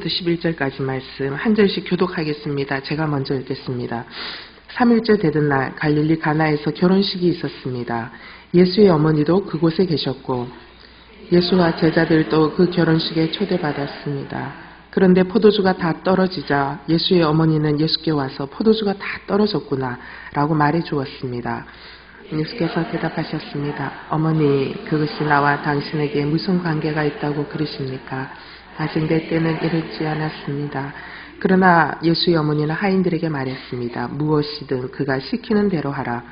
1절부터 11절까지 말씀 한 절씩 교독하겠습니다. 제가 먼저 읽겠습니다. 3일째 되던 날 갈릴리 가나에서 결혼식이 있었습니다. 예수의 어머니도 그곳에 계셨고 예수와 제자들도 그 결혼식에 초대받았습니다. 그런데 포도주가 다 떨어지자 예수의 어머니는 예수께 와서 포도주가 다 떨어졌구나 라고 말해 주었습니다. 예수께서 대답하셨습니다. 어머니, 그것이 나와 당신에게 무슨 관계가 있다고 그러십니까? 아직 내 때는 이르지 않았습니다. 그러나 예수의 어머니는 하인들에게 말했습니다. 무엇이든 그가 시키는 대로 하라.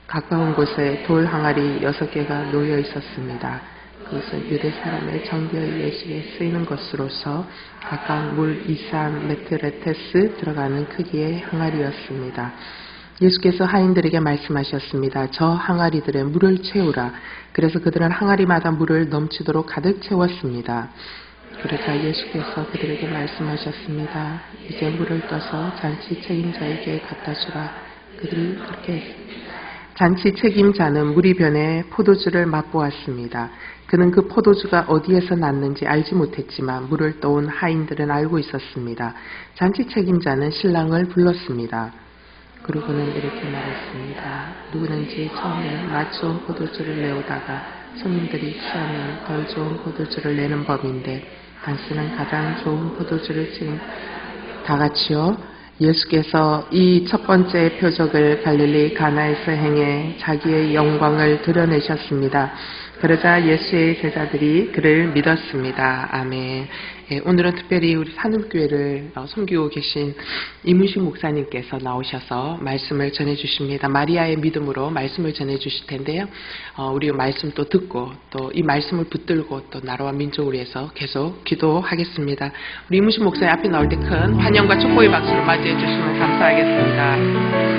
가까운 곳에 돌 항아리 6개가 놓여 있었습니다. 그것은 유대 사람의 정결 예식에 쓰이는 것으로서 각각 물 23메트레테스 들어가는 크기의 항아리였습니다. 예수께서 하인들에게 말씀하셨습니다. 저 항아리들에 물을 채우라. 그래서 그들은 항아리마다 물을 넘치도록 가득 채웠습니다. 그러자 예수께서 그들에게 말씀하셨습니다. 이제 물을 떠서 잔치 책임자에게 갖다 주라. 그들이 그렇게 했습니다. 잔치 책임자는 무리변에 포도주를 맛보았습니다. 그는 그 포도주가 어디에서 났는지 알지 못했지만 물을 떠온 하인들은 알고 있었습니다. 잔치 책임자는 신랑을 불렀습니다. 그러고는 이렇게 말했습니다. 누구든지 처음에 맛 좋은 포도주를 내오다가 손님들이 취하면 덜 좋은 포도주를 내는 법인데 당신은 가장 좋은 포도주를 지금 다 같이요. 예수께서 이 첫 번째 표적을 갈릴리 가나에서 행해 자기의 영광을 드러내셨습니다. 그러자 예수의 제자들이 그를 믿었습니다. 아멘. 예, 오늘은 특별히 우리 산울교회를 섬기고 계신 이문식 목사님께서 나오셔서 말씀을 전해주십니다. 마리아의 믿음으로 말씀을 전해주실 텐데요. 우리 말씀 또 듣고 또 이 말씀을 붙들고 또 나라와 민족을 위해서 계속 기도하겠습니다. 우리 이문식 목사님 앞에 나올 때 큰 환영과 축복의 박수로 맞이해 주시면 감사하겠습니다.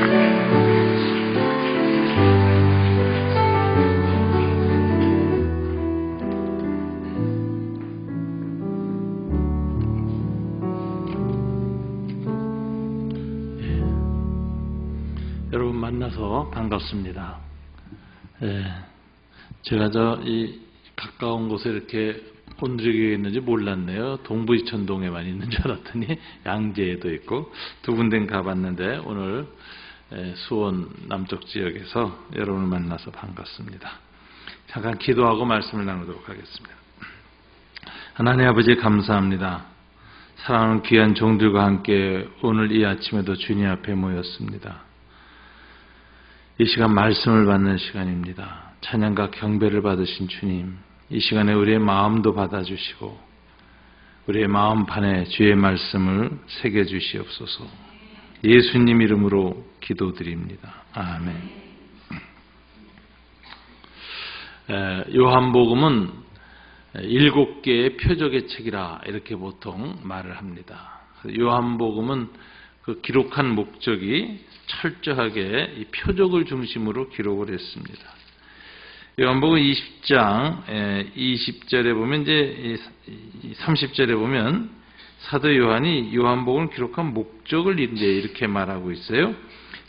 여러분 만나서 반갑습니다. 제가 이 가까운 곳에 이렇게 온누리교회에 있는지 몰랐네요. 동부이천동에만 있는 줄 알았더니 양재에도 있고 두 군데 가봤는데 오늘 수원 남쪽 지역에서 여러분을 만나서 반갑습니다. 잠깐 기도하고 말씀을 나누도록 하겠습니다. 하나님 아버지 감사합니다. 사랑하는 귀한 종들과 함께 오늘 이 아침에도 주님 앞에 모였습니다. 이 시간 말씀을 받는 시간입니다. 찬양과 경배를 받으신 주님, 이 시간에 우리의 마음도 받아주시고 우리의 마음판에 주의 말씀을 새겨주시옵소서. 예수님 이름으로 기도드립니다. 아멘. 요한복음은 7개의 표적의 책이라 이렇게 보통 말을 합니다. 요한복음은 그 기록한 목적이 철저하게 이 표적을 중심으로 기록을 했습니다. 요한복음 20장 20절에 보면 이제 30절에 보면 사도 요한이 요한복음을 기록한 목적을 이제 이렇게 말하고 있어요.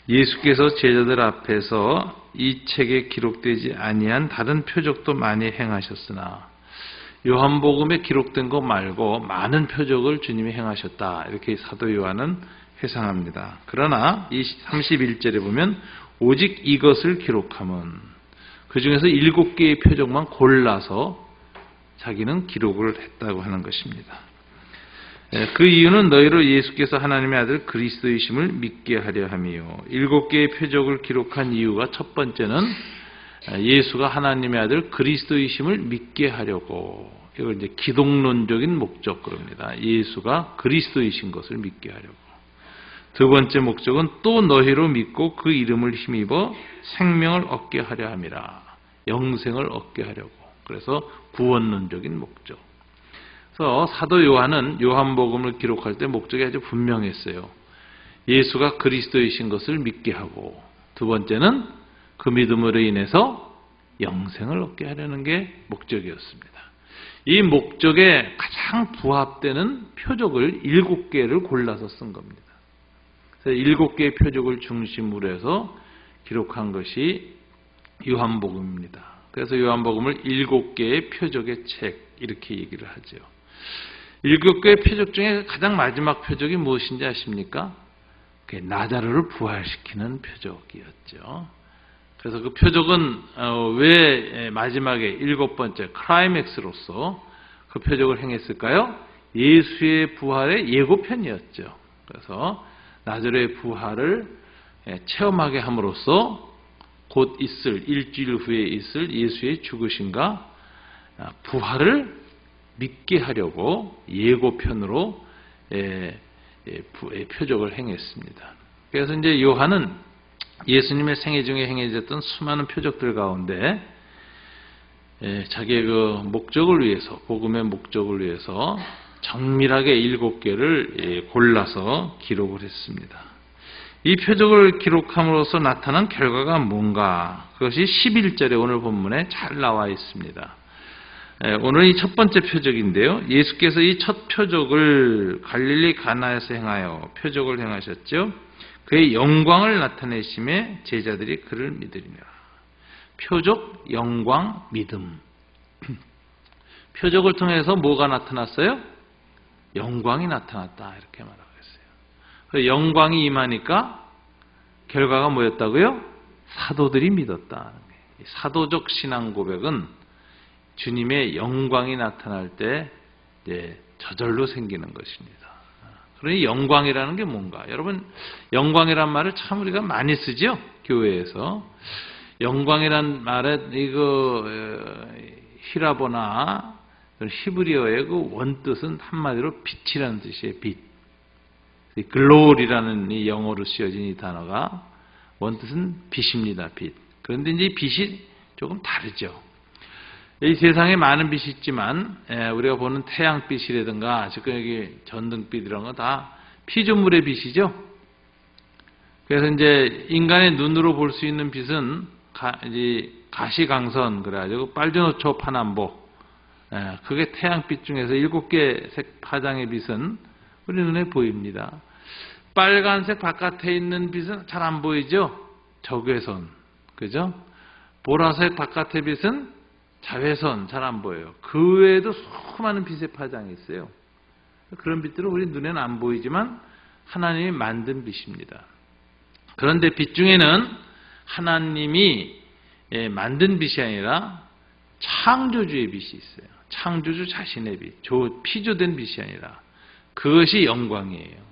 예수께서 제자들 앞에서 이 책에 기록되지 아니한 다른 표적도 많이 행하셨으나 요한복음에 기록된 것 말고 많은 표적을 주님이 행하셨다. 이렇게 사도 요한은 회상합니다. 그러나 이 31절에 보면 오직 이것을 기록함은 그 중에서 7개의 표적만 골라서 자기는 기록을 했다고 하는 것입니다. 그 이유는 너희로 예수께서 하나님의 아들 그리스도이심을 믿게 하려 함이요. 7개의 표적을 기록한 이유가 첫 번째는 예수가 하나님의 아들 그리스도이심을 믿게 하려고, 이걸 이제 기독론적인 목적 그럽니다. 예수가 그리스도이신 것을 믿게 하려고. 두 번째 목적은 또 너희로 믿고 그 이름을 힘입어 생명을 얻게 하려 함이라. 영생을 얻게 하려고. 그래서 구원론적인 목적. 그래서 사도 요한은 요한복음을 기록할 때 목적이 아주 분명했어요. 예수가 그리스도이신 것을 믿게 하고, 두 번째는 그 믿음으로 인해서 영생을 얻게 하려는 게 목적이었습니다. 이 목적에 가장 부합되는 표적을 7개를 골라서 쓴 겁니다. 7개의 표적을 중심으로 해서 기록한 것이 요한복음입니다. 그래서 요한복음을 7개의 표적의 책 이렇게 얘기를 하죠. 일곱 개의 표적 중에 가장 마지막 표적이 무엇인지 아십니까? 그게 나자로를 부활시키는 표적이었죠. 그래서 그 표적은 왜 마지막에 일곱 번째 클라이맥스로서 그 표적을 행했을까요? 예수의 부활의 예고편이었죠. 그래서 나자로의 부활을 체험하게 함으로써 곧 있을 일주일 후에 있을 예수의 죽으심과 부활을 믿게 하려고 예고편으로 표적을 행했습니다. 그래서 이제 요한은 예수님의 생애 중에 행해졌던 수많은 표적들 가운데 자기의 그 목적을 위해서, 복음의 목적을 위해서 정밀하게 7개를 골라서 기록을 했습니다. 이 표적을 기록함으로써 나타난 결과가 뭔가? 그것이 11절에 오늘 본문에 잘 나와 있습니다. 오늘 이 첫 번째 표적인데요. 예수께서 이 첫 표적을 갈릴리 가나에서 행하여 표적을 행하셨죠. 그의 영광을 나타내심에 제자들이 그를 믿으리라. 표적, 영광, 믿음. 표적을 통해서 뭐가 나타났어요? 영광이 나타났다 이렇게 말하고 있어요. 영광이 임하니까 결과가 뭐였다고요? 사도들이 믿었다. 사도적 신앙 고백은 주님의 영광이 나타날 때 저절로 생기는 것입니다. 그러니 영광이라는 게 뭔가? 여러분, 영광이란 말을 참 우리가 많이 쓰죠? 교회에서. 영광이란 말에 히라보나 히브리어의 그 원뜻은 한마디로 빛이라는 뜻이에요. 빛. 글로리라는 이 영어로 쓰여진 이 단어가 원뜻은 빛입니다. 빛. 그런데 이제 이 빛이 조금 다르죠. 이 세상에 많은 빛이 있지만 우리가 보는 태양빛이라든가 지금 여기 전등빛 이런 거 다 피조물의 빛이죠. 그래서 이제 인간의 눈으로 볼 수 있는 빛은 가시광선 그래가지고 빨주노초 파남보 그게 태양빛 중에서 7개 색 파장의 빛은 우리 눈에 보입니다. 빨간색 바깥에 있는 빛은 잘 안 보이죠. 적외선 그죠? 보라색 바깥의 빛은 자외선 잘 안 보여요. 그 외에도 수많은 빛의 파장이 있어요. 그런 빛들은 우리 눈에는 안 보이지만 하나님이 만든 빛입니다. 그런데 빛 중에는 하나님이 만든 빛이 아니라 창조주의 빛이 있어요. 창조주 자신의 빛, 피조된 빛이 아니라 그것이 영광이에요.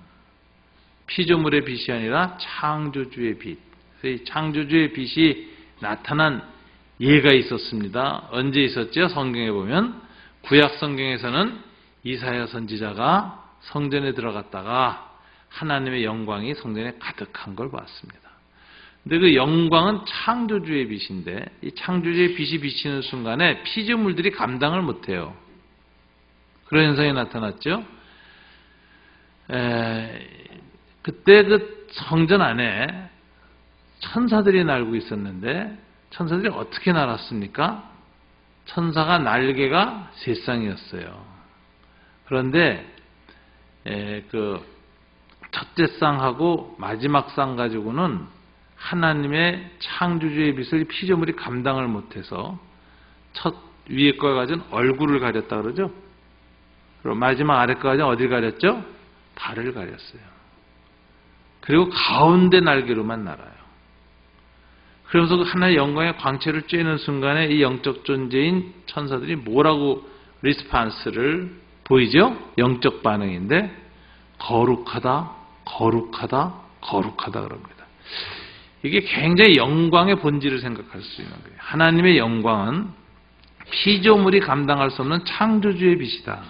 피조물의 빛이 아니라 창조주의 빛. 그래서 이 창조주의 빛이 나타난 예가 있었습니다. 언제 있었죠? 성경에 보면 구약 성경에서는 이사야 선지자가 성전에 들어갔다가 하나님의 영광이 성전에 가득한 걸 봤습니다. 근데 그 영광은 창조주의 빛인데 이 창조주의 빛이 비치는 순간에 피조물들이 감당을 못해요. 그런 현상이 나타났죠. 그때 그 성전 안에 천사들이 날고 있었는데 천사들이 어떻게 날았습니까? 천사가 날개가 3쌍이었어요. 그런데 그 첫째 쌍하고 마지막 쌍 가지고는 하나님의 창조주의 빛을 피조물이 감당을 못해서 첫 위에 거 가진 얼굴을 가렸다 그러죠. 그리고 마지막 아래 거 가진 어디를 가렸죠? 발을 가렸어요. 그리고 가운데 날개로만 날아요. 그러면서 하나의 영광의 광채를 쬐는 순간에 이 영적 존재인 천사들이 뭐라고 리스판스를 보이죠? 영적 반응인데 거룩하다, 거룩하다, 거룩하다 그럽니다. 이게 굉장히 영광의 본질을 생각할 수 있는 거예요. 하나님의 영광은 피조물이 감당할 수 없는 창조주의 빛이다.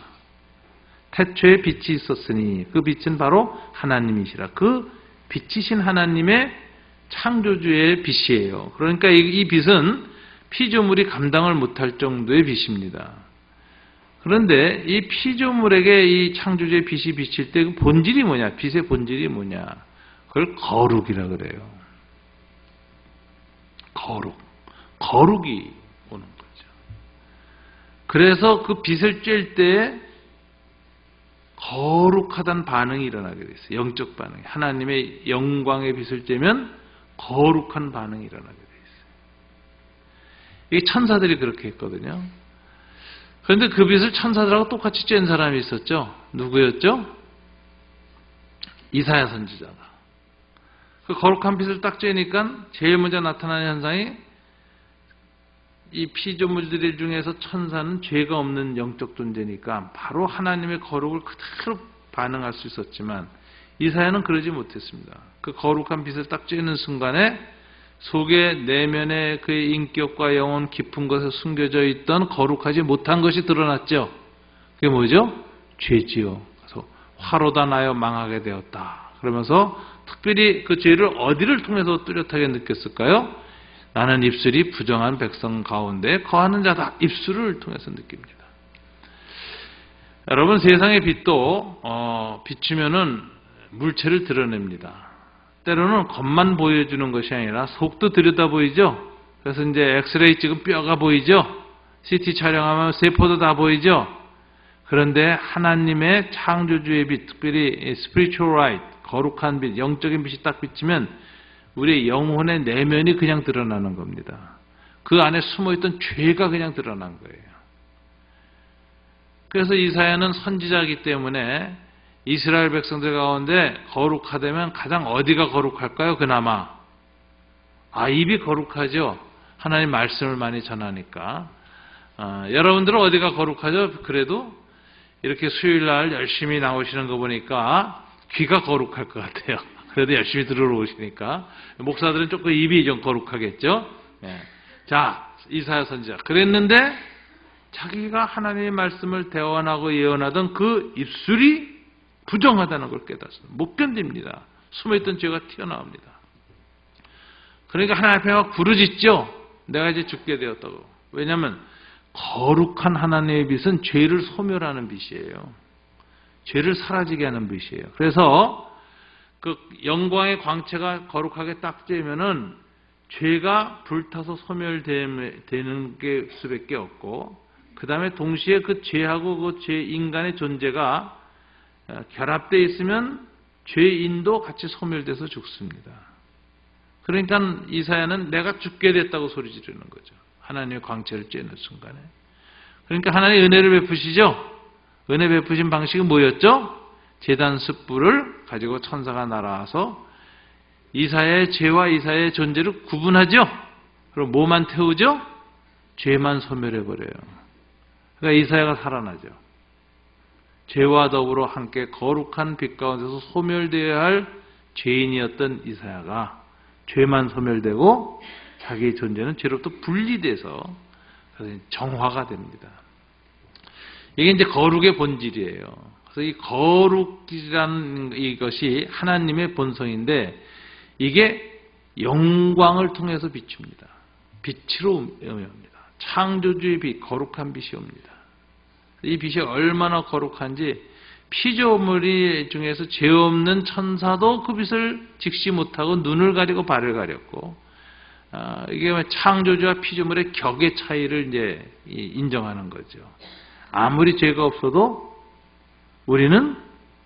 태초에 빛이 있었으니 그 빛은 바로 하나님이시라. 그 빛이신 하나님의 창조주의 빛이에요. 그러니까 이 빛은 피조물이 감당을 못할 정도의 빛입니다. 그런데 이 피조물에게 이 창조주의 빛이 비칠 때 그 본질이 뭐냐? 빛의 본질이 뭐냐? 그걸 거룩이라 그래요. 거룩이 오는 거죠. 그래서 그 빛을 쬐일 때 거룩하다는 반응이 일어나게 돼 있어요. 영적 반응. 하나님의 영광의 빛을 쬐면 거룩한 반응이 일어나게 돼 있어요. 이 천사들이 그렇게 했거든요. 그런데 그 빛을 천사들하고 똑같이 쬐는 사람이 있었죠. 누구였죠? 이사야 선지자가. 그 거룩한 빛을 딱 쬐니까 제일 먼저 나타나는 현상이 이 피조물들 중에서 천사는 죄가 없는 영적 존재니까 바로 하나님의 거룩을 그대로 반응할 수 있었지만 이사야는 그러지 못했습니다. 그 거룩한 빛을 딱 쬐는 순간에 속에 내면에 그의 인격과 영혼 깊은 것에 숨겨져 있던 거룩하지 못한 것이 드러났죠. 그게 뭐죠? 죄지요. 그래서 화로다 나여 망하게 되었다. 그러면서 특별히 그 죄를 어디를 통해서 뚜렷하게 느꼈을까요? 나는 입술이 부정한 백성 가운데 거하는 자다. 입술을 통해서 느낍니다. 여러분, 세상의 빛도 비추면은 물체를 드러냅니다. 때로는 겉만 보여주는 것이 아니라 속도 들여다 보이죠. 그래서 이제 엑스레이 찍은 뼈가 보이죠. CT 촬영하면 세포도 다 보이죠. 그런데 하나님의 창조주의 빛, 특별히 spiritual light, 거룩한 빛, 영적인 빛이 딱 비치면 우리의 영혼의 내면이 그냥 드러나는 겁니다. 그 안에 숨어있던 죄가 그냥 드러난 거예요. 그래서 이사야는 선지자이기 때문에 이스라엘 백성들 가운데 거룩하다면 가장 어디가 거룩할까요? 그나마 입이 거룩하죠. 하나님 말씀을 많이 전하니까. 여러분들은 어디가 거룩하죠? 그래도 이렇게 수요일날 열심히 나오시는 거 보니까 귀가 거룩할 것 같아요. 그래도 열심히 들어오시니까. 목사들은 조금 입이 좀 거룩하겠죠. 자, 이사야 선지자 그랬는데 자기가 하나님의 말씀을 대언하고 예언하던 그 입술이 부정하다는 걸 깨닫습니다. 못 견딥니다. 숨어있던 죄가 튀어나옵니다. 그러니까 하나님 앞에 막 부르짖죠. 내가 이제 죽게 되었다고. 왜냐하면 거룩한 하나님의 빛은 죄를 소멸하는 빛이에요. 죄를 사라지게 하는 빛이에요. 그래서 그 영광의 광채가 거룩하게 딱 쬐면은 죄가 불타서 소멸되는 게 수밖에 없고, 그 다음에 동시에 그 죄하고 그 죄 인간의 존재가 결합되어 있으면 죄인도 같이 소멸돼서 죽습니다. 그러니까 이사야는 내가 죽게 됐다고 소리 지르는 거죠. 하나님의 광채를 쬐는 순간에. 그러니까 하나님의 은혜를 베푸시죠. 은혜 베푸신 방식은 뭐였죠? 제단 숯불을 가지고 천사가 날아와서 이사야의 죄와 이사야의 존재를 구분하죠. 그리고 뭐만 태우죠? 죄만 소멸해버려요. 그러니까 이사야가 살아나죠. 죄와 더불어 함께 거룩한 빛 가운데서 소멸되어야 할 죄인이었던 이사야가 죄만 소멸되고 자기의 존재는 죄로부터 분리돼서 정화가 됩니다. 이게 이제 거룩의 본질이에요. 그래서 이 거룩이라는 이것이 하나님의 본성인데 이게 영광을 통해서 비춥니다. 빛으로 옵니다. 창조주의 빛, 거룩한 빛이 옵니다. 이 빛이 얼마나 거룩한지 피조물 중에서 죄 없는 천사도 그 빛을 직시 못하고 눈을 가리고 발을 가렸고, 이게 창조주와 피조물의 격의 차이를 이제 인정하는 거죠. 아무리 죄가 없어도 우리는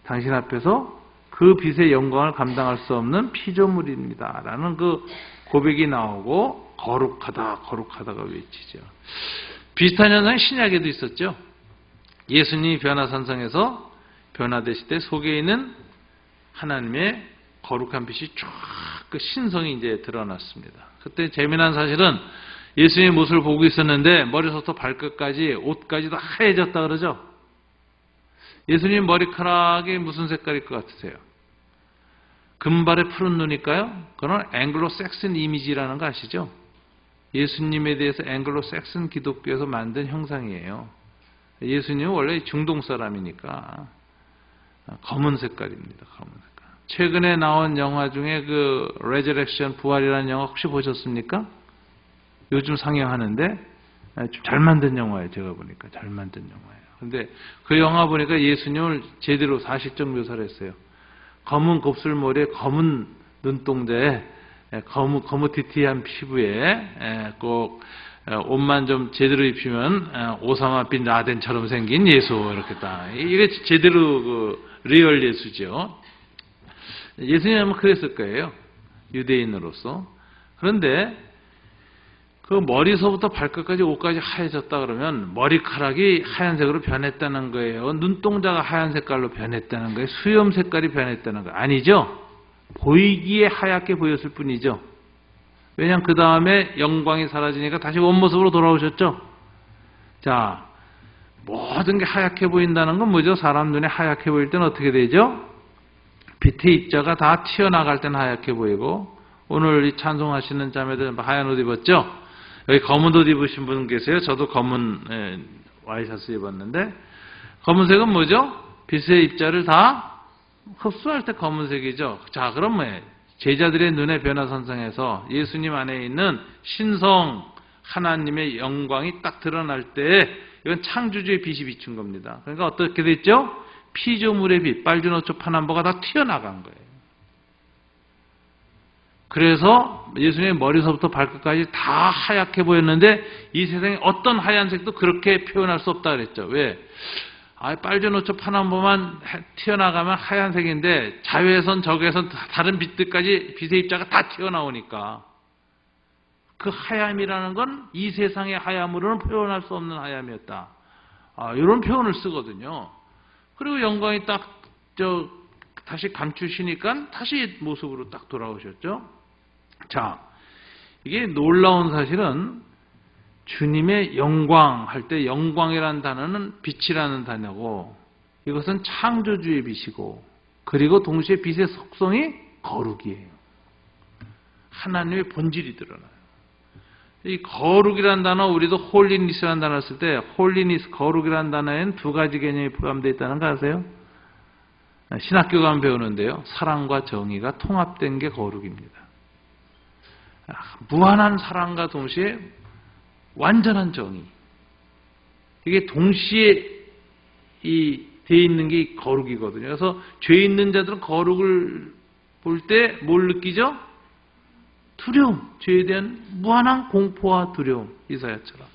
당신 앞에서 그 빛의 영광을 감당할 수 없는 피조물입니다. 라는 그 고백이 나오고 거룩하다, 거룩하다가 외치죠. 비슷한 현상이 신약에도 있었죠. 예수님이 변화산성에서 변화되실 때 속에 있는 하나님의 거룩한 빛이 쫙 그 신성이 이제 드러났습니다. 그때 재미난 사실은 예수님의 모습을 보고 있었는데 머리부터 발끝까지 옷까지 다 하얘졌다 그러죠. 예수님 머리카락이 무슨 색깔일 것 같으세요? 금발의 푸른 눈일까요? 그건 앵글로색슨 이미지라는 거 아시죠? 예수님에 대해서 앵글로색슨 기독교에서 만든 형상이에요. 예수님은 원래 중동 사람이니까 검은 색깔입니다. 검은 색깔. 최근에 나온 영화 중에 그 레저렉션 부활이라는 영화 혹시 보셨습니까? 요즘 상영하는데 좀 잘 만든 영화예요. 제가 보니까 잘 만든 영화예요. 근데 그 영화 보니까 예수님을 제대로 사실적 묘사를 했어요. 검은 곱슬머리에 검은 눈동자에 거무튀튀한 피부에 꼭 옷만 좀 제대로 입히면 오사마 빈 라덴처럼 생긴 예수 이렇게 딱 이게 제대로 그 리얼 예수죠. 예수님은 그랬을 거예요. 유대인으로서. 그런데 그 머리서부터 발끝까지 옷까지 하얘졌다 그러면 머리카락이 하얀색으로 변했다는 거예요? 눈동자가 하얀 색깔로 변했다는 거예요? 수염 색깔이 변했다는 거예요? 아니죠? 보이기에 하얗게 보였을 뿐이죠. 왜냐하면 그 다음에 영광이 사라지니까 다시 원모습으로 돌아오셨죠? 자, 모든 게 하얗게 보인다는 건 뭐죠? 사람 눈에 하얗게 보일 때는 어떻게 되죠? 빛의 입자가 다 튀어나갈 때는 하얗게 보이고, 오늘 이 찬송하시는 자매들 하얀 옷 입었죠? 여기 검은 옷 입으신 분 계세요. 저도 검은 와이셔츠 입었는데, 검은색은 뭐죠? 빛의 입자를 다 흡수할 때 검은색이죠. 자, 그럼 뭐예요? 제자들의 눈에 변화선상에서 예수님 안에 있는 신성 하나님의 영광이 딱 드러날 때 이건 창조주의 빛이 비춘 겁니다. 그러니까 어떻게 됐죠? 피조물의 빛, 빨주노초 파남보가 다 튀어나간 거예요. 그래서 예수님의 머리서부터 발끝까지 다 하얗게 보였는데 이 세상에 어떤 하얀색도 그렇게 표현할 수 없다 그랬죠. 왜? 빨주노초 파남보만 튀어나가면 하얀색인데 자외선 적외선 다른 빛들까지 빛의 입자가 다 튀어나오니까 그 하얌이라는 건 이 세상의 하얌으로는 표현할 수 없는 하얌이었다. 이런 표현을 쓰거든요. 그리고 영광이 딱 다시 감추시니까 다시 모습으로 딱 돌아오셨죠. 자, 이게 놀라운 사실은 주님의 영광 할 때 영광이라는 단어는 빛이라는 단어고 이것은 창조주의 빛이고 그리고 동시에 빛의 속성이 거룩이에요. 하나님의 본질이 드러나요. 이 거룩이라는 단어 우리도 홀리니스라는 단어를 쓸 때 홀리니스 거룩이라는 단어에는 두 가지 개념이 포함되어 있다는 거 아세요? 신학교 가면 배우는데요. 사랑과 정의가 통합된 게 거룩입니다. 무한한 사랑과 동시에 완전한 정의. 이게 동시에 돼 있는 게 거룩이거든요. 그래서 죄 있는 자들은 거룩을 볼 때 뭘 느끼죠? 두려움. 죄에 대한 무한한 공포와 두려움. 이사야처럼.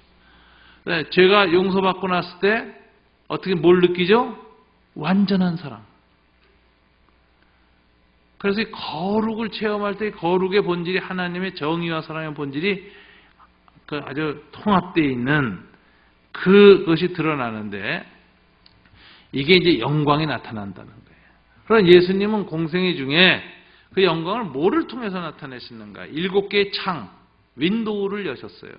네, 죄가 용서받고 났을 때 어떻게 뭘 느끼죠? 완전한 사랑. 그래서 이 거룩을 체험할 때 거룩의 본질이 하나님의 정의와 사랑의 본질이 아주 통합되어 있는 그것이 드러나는데 이게 이제 영광이 나타난다는 거예요. 그럼 예수님은 공생애 중에 그 영광을 뭐를 통해서 나타내시는가? 7개의 창, 윈도우를 여셨어요.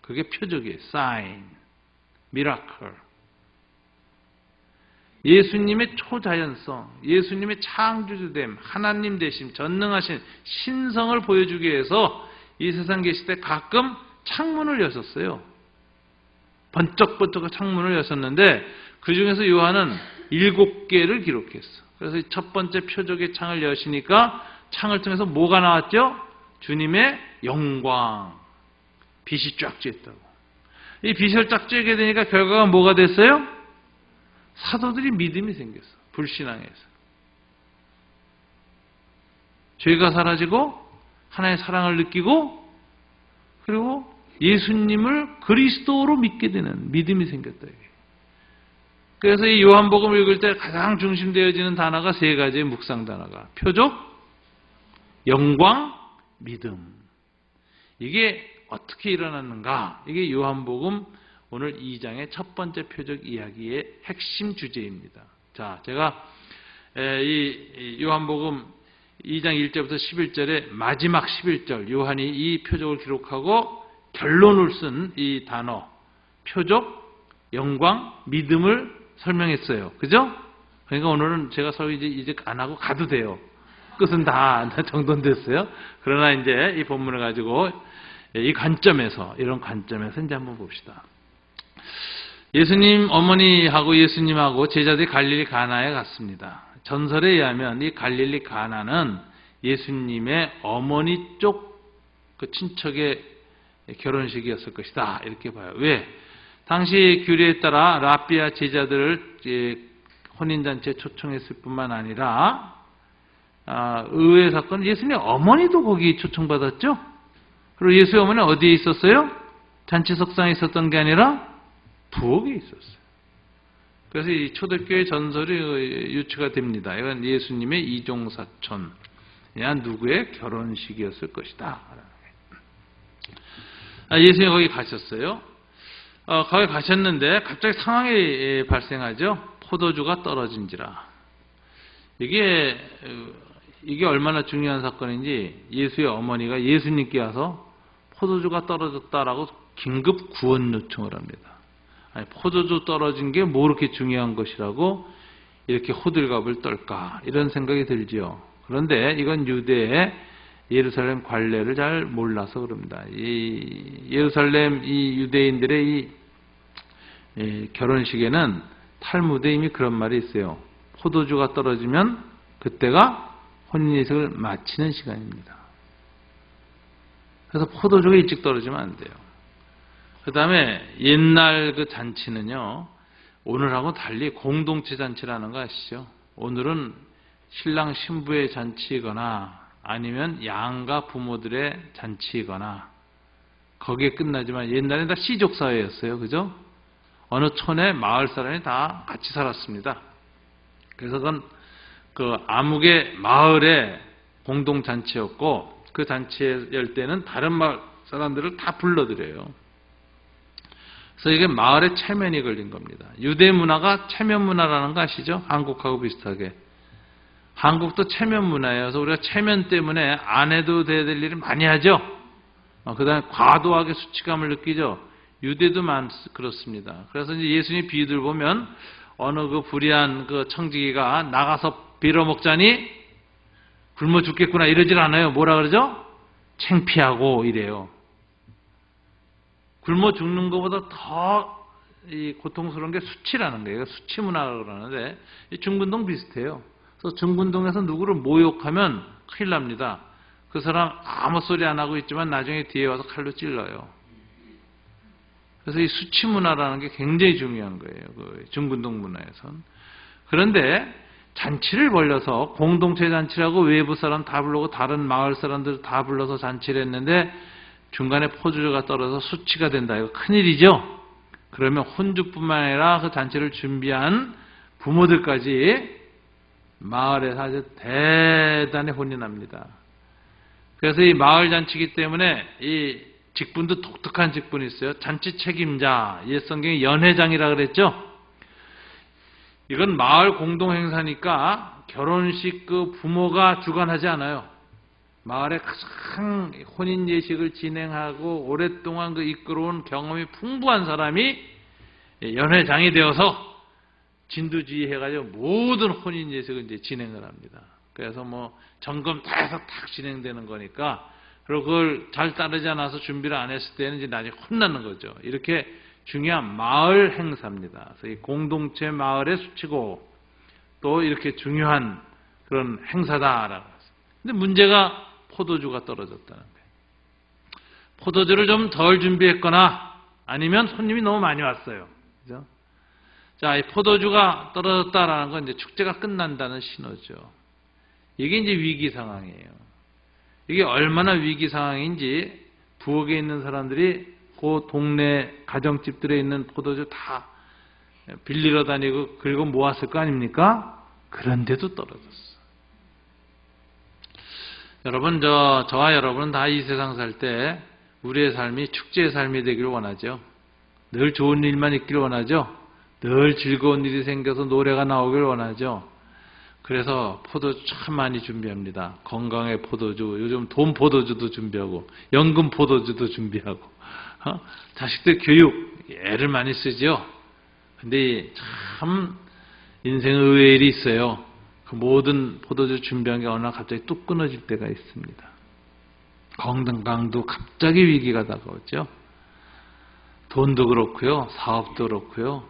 그게 표적이에요. 사인, 미라클. 예수님의 초자연성, 예수님의 창조주됨, 하나님 되심, 전능하신 신성을 보여주기 위해서 이 세상 계실 때 가끔 창문을 여셨어요. 번쩍번쩍 창문을 여셨는데 그 중에서 요한은 7개를 기록했어. 그래서 첫 번째 표적의 창을 여시니까 창을 통해서 뭐가 나왔죠? 주님의 영광, 빛이 쫙 쬐었다고. 이 빛을 쫙 쬐게 되니까 결과가 뭐가 됐어요? 사도들이 믿음이 생겼어. 불신앙에서. 죄가 사라지고 하나님의 사랑을 느끼고 그리고 예수님을 그리스도로 믿게 되는 믿음이 생겼다. 그래서 이 요한복음 읽을 때 가장 중심되어지는 단어가 3가지의 묵상 단어가 표적, 영광, 믿음. 이게 어떻게 일어났는가? 이게 요한복음 오늘 2장의 첫 번째 표적 이야기의 핵심 주제입니다. 자, 제가 이 요한복음 2장 1절부터 11절의 마지막 11절 요한이 이 표적을 기록하고 결론을 쓴 이 단어 표적, 영광, 믿음을 설명했어요. 그죠? 그러니까 오늘은 제가 설교 이제 안 하고 가도 돼요. 끝은 다 정돈됐어요. 그러나 이제 이 본문을 가지고 이 관점에서 이런 관점에서 이제 한번 봅시다. 예수님 어머니하고 예수님하고 제자들이 갈릴리 가나에 갔습니다. 전설에 의하면 이 갈릴리 가나는 예수님의 어머니 쪽 그 친척의 결혼식이었을 것이다. 이렇게 봐요. 왜? 당시 규례에 따라 라비아 제자들을 혼인잔치에 초청했을 뿐만 아니라 의외의 사건은 예수님의 어머니도 거기 초청받았죠. 그리고 예수의 어머니는 어디에 있었어요? 잔치석상에 있었던 게 아니라 부엌에 있었어요. 그래서 이 초대교회 전설이 유추가 됩니다. 이건 예수님의 이종사촌, 누구의 결혼식이었을 것이다. 예수님이 거기 가셨어요. 거기 가셨는데 갑자기 상황이 발생하죠. 포도주가 떨어진지라. 이게 얼마나 중요한 사건인지 예수의 어머니가 예수님께 와서 포도주가 떨어졌다라고 긴급 구원 요청을 합니다. 아니, 포도주 떨어진 게 뭐 그렇게 중요한 것이라고 이렇게 호들갑을 떨까 이런 생각이 들지요. 그런데 이건 유대의 예루살렘 관례를 잘 몰라서 그럽니다. 이 예루살렘 이 유대인들의 이 결혼식에는 탈무드에 이미 그런 말이 있어요. 포도주가 떨어지면 그때가 혼인예식을 마치는 시간입니다. 그래서 포도주가 일찍 떨어지면 안 돼요. 그 다음에 옛날 그 잔치는요, 오늘하고 달리 공동체 잔치라는 거 아시죠? 오늘은 신랑 신부의 잔치이거나 아니면 양가 부모들의 잔치이거나 거기에 끝나지만 옛날에는 다 시족사회였어요. 그죠? 어느 촌에 마을 사람이 다 같이 살았습니다. 그래서 그건 그 암흑의 마을의 공동잔치였고 그 잔치에 열 때는 다른 마을 사람들을 다 불러들여요. 그래서 이게 마을의 체면이 걸린 겁니다. 유대 문화가 체면 문화라는 거 아시죠? 한국하고 비슷하게. 한국도 체면 문화여서 우리가 체면 때문에 안 해도 돼야 될 일을 많이 하죠. 그 다음에 과도하게 수치감을 느끼죠. 유대도 그렇습니다. 그래서 이제 예수님 비유들 보면 어느 그 불의한 그 청지기가 나가서 빌어먹자니 굶어 죽겠구나 이러질 않아요. 뭐라 그러죠? 창피하고 이래요. 굶어 죽는 것보다 더 이 고통스러운 게 수치라는 거예요. 수치 문화라고 그러는데 중군동 비슷해요. 그래서 중군동에서 누구를 모욕하면 큰일 납니다. 그 사람 아무 소리 안 하고 있지만 나중에 뒤에 와서 칼로 찔러요. 그래서 이 수치 문화라는 게 굉장히 중요한 거예요. 그 중군동 문화에선. 그런데 잔치를 벌려서 공동체 잔치라고 외부 사람 다 불러고 다른 마을 사람들 다 불러서 잔치를 했는데 중간에 포도주가 떨어져서 수치가 된다. 이거 큰일이죠. 그러면 혼주뿐만 아니라 그 잔치를 준비한 부모들까지 마을에서 아주 대단히 혼이 납니다. 그래서 이 마을 잔치이기 때문에 이 직분도 독특한 직분이 있어요. 잔치 책임자, 옛 성경에 연회장이라 그랬죠. 이건 마을 공동 행사니까 결혼식 그 부모가 주관하지 않아요. 마을에 가장 혼인 예식을 진행하고 오랫동안 그 이끌어온 경험이 풍부한 사람이 연회장이 되어서 진두지휘해가지고 모든 혼인 예식을 이제 진행을 합니다. 그래서 뭐 점검 다 해서 딱 진행되는 거니까 그리고 그걸 잘 따르지 않아서 준비를 안 했을 때는 이제 나중에 혼나는 거죠. 이렇게 중요한 마을 행사입니다. 그래서 이 공동체 마을의 수치고 또 이렇게 중요한 그런 행사다라고 했어요. 근데 문제가 포도주가 떨어졌다는 거예요. 포도주를 좀 덜 준비했거나 아니면 손님이 너무 많이 왔어요. 그죠? 자, 이 포도주가 떨어졌다라는 건 이제 축제가 끝난다는 신호죠. 이게 이제 위기 상황이에요. 이게 얼마나 위기 상황인지 부엌에 있는 사람들이 그 동네 가정집들에 있는 포도주 다 빌리러 다니고 긁어 모았을 거 아닙니까? 그런데도 떨어졌어. 여러분, 저와 여러분은 다 이 세상 살 때 우리의 삶이 축제의 삶이 되기를 원하죠. 늘 좋은 일만 있기를 원하죠. 늘 즐거운 일이 생겨서 노래가 나오길 원하죠. 그래서 포도주 참 많이 준비합니다. 건강의 포도주, 요즘 돈 포도주도 준비하고 연금 포도주도 준비하고 자식들 교육 애를 많이 쓰죠. 근데 참 인생의 의외의 일이 있어요. 그 모든 포도주 준비한 게 어느 날 갑자기 뚝 끊어질 때가 있습니다. 건강도 갑자기 위기가 다가오죠. 돈도 그렇고요. 사업도 그렇고요.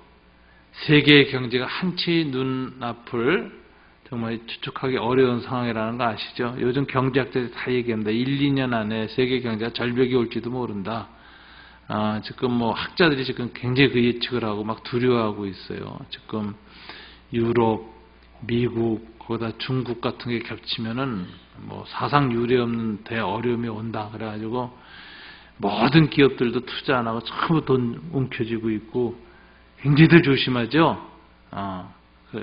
세계의 경제가 한치 눈앞을 정말 추측하기 어려운 상황이라는 거 아시죠? 요즘 경제학자들이 다 얘기합니다. 1, 2년 안에 세계 경제가 절벽이 올지도 모른다. 지금 뭐 학자들이 지금 굉장히 그 예측을 하고 막 두려워하고 있어요. 지금 유럽, 미국, 거기다 중국 같은 게 겹치면은 뭐 사상 유례 없는 대어려움이 온다. 그래가지고 모든 기업들도 투자 안 하고 전부 돈 움켜쥐고 있고 굉장히들 조심하죠.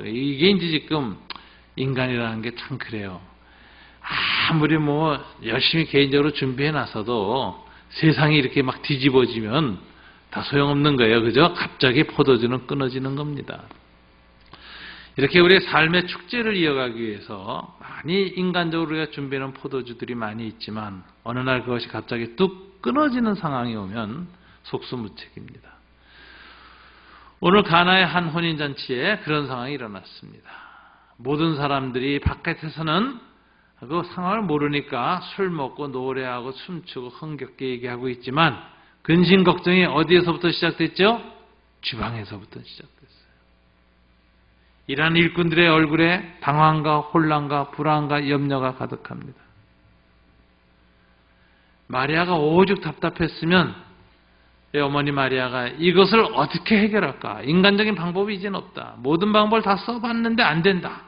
이게 이제 지금 인간이라는 게 참 그래요. 아무리 뭐 열심히 개인적으로 준비해 놨어도 세상이 이렇게 막 뒤집어지면 다 소용없는 거예요. 그죠? 갑자기 포도주는 끊어지는 겁니다. 이렇게 우리의 삶의 축제를 이어가기 위해서 많이 인간적으로 우리가 준비하는 포도주들이 많이 있지만 어느 날 그것이 갑자기 뚝 끊어지는 상황이 오면 속수무책입니다. 오늘 가나의 한 혼인잔치에 그런 상황이 일어났습니다. 모든 사람들이 바깥에서는 그 상황을 모르니까 술 먹고 노래하고 춤추고 흥겹게 얘기하고 있지만 근심 걱정이 어디에서부터 시작됐죠? 주방에서부터 시작됐어요. 이러한 일꾼들의 얼굴에 당황과 혼란과 불안과 염려가 가득합니다. 마리아가 오죽 답답했으면 어머니 마리아가 이것을 어떻게 해결할까? 인간적인 방법이 이제는 없다. 모든 방법을 다 써봤는데 안 된다.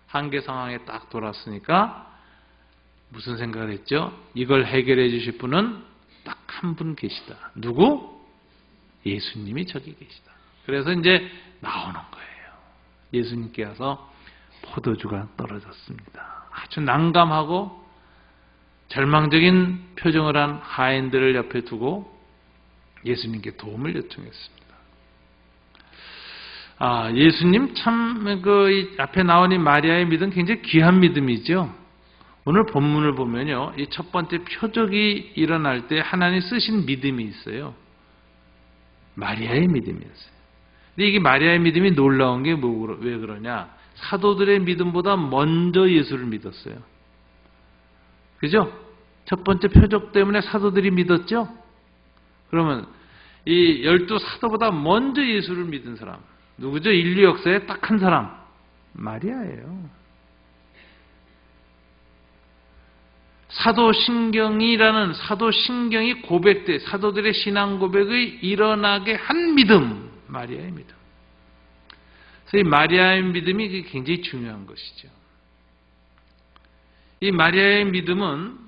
한계 상황에 딱 돌았으니까 무슨 생각을 했죠? 이걸 해결해 주실 분은 딱 한 분 계시다. 누구? 예수님이 저기 계시다. 그래서 이제 나오는 거예요. 예수님께 와서 포도주가 떨어졌습니다. 아주 난감하고 절망적인 표정을 한 하인들을 옆에 두고 예수님께 도움을 요청했습니다. 예수님 참 앞에 나온 이 마리아의 믿음 굉장히 귀한 믿음이죠. 오늘 본문을 보면요, 이 첫 번째 표적이 일어날 때 하나님 쓰신 믿음이 있어요. 마리아의 믿음이었어요. 근데 이게 마리아의 믿음이 놀라운 게 왜 그러냐? 사도들의 믿음보다 먼저 예수를 믿었어요. 그죠? 첫 번째 표적 때문에 사도들이 믿었죠? 그러면 이 12사도보다 먼저 예수를 믿은 사람 누구죠? 인류 역사에 딱 한 사람, 마리아예요. 사도신경이라는 사도신경이 고백돼 사도들의 신앙 고백이 일어나게 한 믿음, 마리아의 믿음. 그래서 이 마리아의 믿음이 굉장히 중요한 것이죠. 이 마리아의 믿음은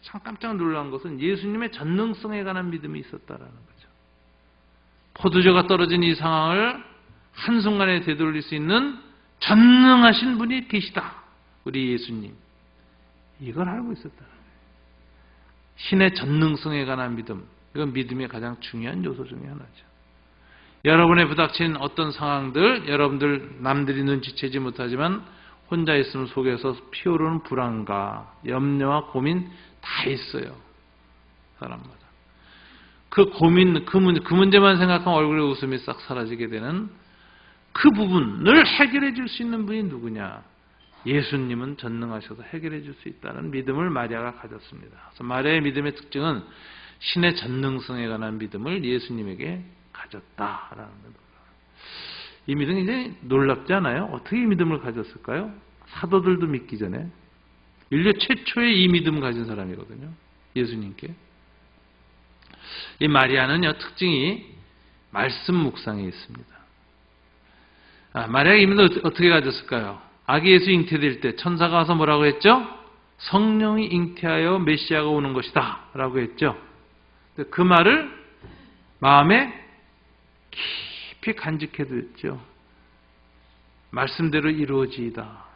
참 깜짝 놀란 것은 예수님의 전능성에 관한 믿음이 있었다라는 거죠. 포도주가 떨어진 이 상황을 한순간에 되돌릴 수 있는 전능하신 분이 계시다. 우리 예수님. 이걸 알고 있었다는 거예요. 신의 전능성에 관한 믿음. 이건 믿음의 가장 중요한 요소 중에 하나죠. 여러분에 부닥친 어떤 상황들, 여러분들 남들이 눈치채지 못하지만 혼자 있으면 속에서 피어오르는 불안과 염려와 고민 다 있어요. 사람마다. 그 고민, 그 문제만 생각하면 얼굴에 웃음이 싹 사라지게 되는 그 부분을 해결해 줄 수 있는 분이 누구냐? 예수님은 전능하셔서 해결해 줄 수 있다는 믿음을 마리아가 가졌습니다. 그래서 마리아의 믿음의 특징은 신의 전능성에 관한 믿음을 예수님에게 가졌다라는 겁니다. 이 믿음이 이제 놀랍지 않아요? 어떻게 이 믿음을 가졌을까요? 사도들도 믿기 전에 인류 최초의 이 믿음을 가진 사람이거든요. 예수님께. 이 마리아는요, 특징이 말씀 묵상에 있습니다. 마리아가 이 믿음을 어떻게 가졌을까요? 아기 예수 잉태될 때 천사가 와서 뭐라고 했죠? 성령이 잉태하여 메시아가 오는 것이다 라고 했죠. 그 말을 마음에 깊이 간직해뒀죠. 말씀대로 이루어지이다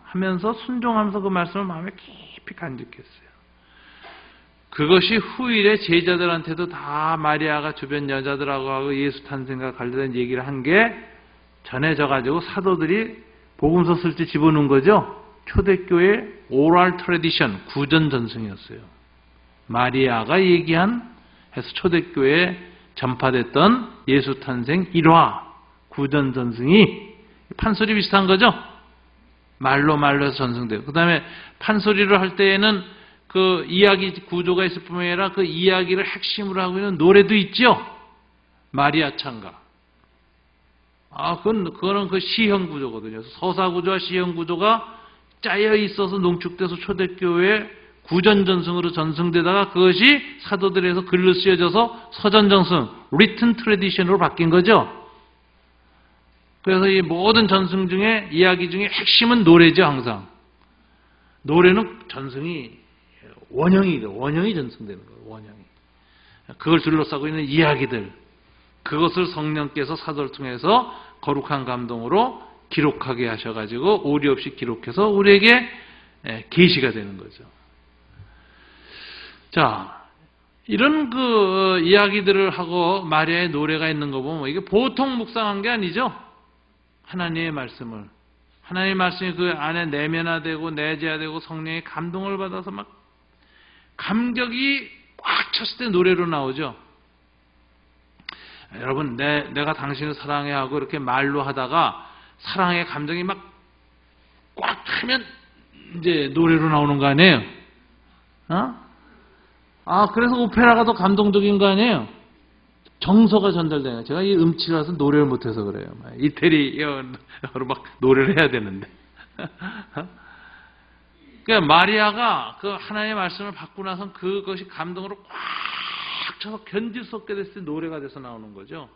하면서 순종하면서 그 말씀을 마음에 깊이 간직했어요. 그것이 후일에 제자들한테도 다 마리아가 주변 여자들하고 하고 예수 탄생과 관련된 얘기를 한 게 전해져가지고 사도들이 복음서 쓸 때 집어넣은 거죠. 초대교회 오랄 트래디션, 구전 전승이었어요. 마리아가 얘기한 해서 초대교회에 전파됐던 예수 탄생 1화 구전 전승이 판소리 비슷한 거죠. 말로 해서 전승돼요. 그 다음에 판소리를 할 때에는 그 이야기 구조가 있을 뿐만 아니라 그 이야기를 핵심으로 하고 있는 노래도 있죠. 마리아 찬가. 그거는 그 시형 구조거든요. 서사 구조와 시형 구조가 짜여 있어서 농축돼서 초대교회 구전 전승으로 전승되다가 그것이 사도들에서 글로 쓰여져서 서전 전승, written tradition으로 바뀐 거죠. 그래서 이 모든 전승 중에 이야기 중에 핵심은 노래죠, 항상. 노래는 전승이 원형이 전승되는 거예요, 원형이. 그걸 둘러싸고 있는 이야기들. 그것을 성령께서 사도를 통해서 거룩한 감동으로 기록하게 하셔가지고 오류 없이 기록해서 우리에게 계시가 되는 거죠. 자, 이런 그 이야기들을 하고 마리아의 노래가 있는 거 보면 이게 보통 묵상한 게 아니죠. 하나님의 말씀을. 하나님의 말씀이 그 안에 내면화되고 내재화되고 성령의 감동을 받아서 막 감격이 꽉 찼을 때 노래로 나오죠. 여러분, 내가 당신을 사랑해 하고 이렇게 말로 하다가 사랑의 감정이 막 꽉 차면 이제 노래로 나오는 거 아니에요? 그래서 오페라가 더 감동적인 거 아니에요? 정서가 전달되는 거예요. 제가 이 음치라서 노래를 못해서 그래요. 이태리어로 막 노래를 해야 되는데. 그러니까 마리아가 그 하나님의 말씀을 받고 나서 그것이 감동으로 꽉 차서 견딜 수 없게 됐을 때 노래가 돼서 나오는 거죠.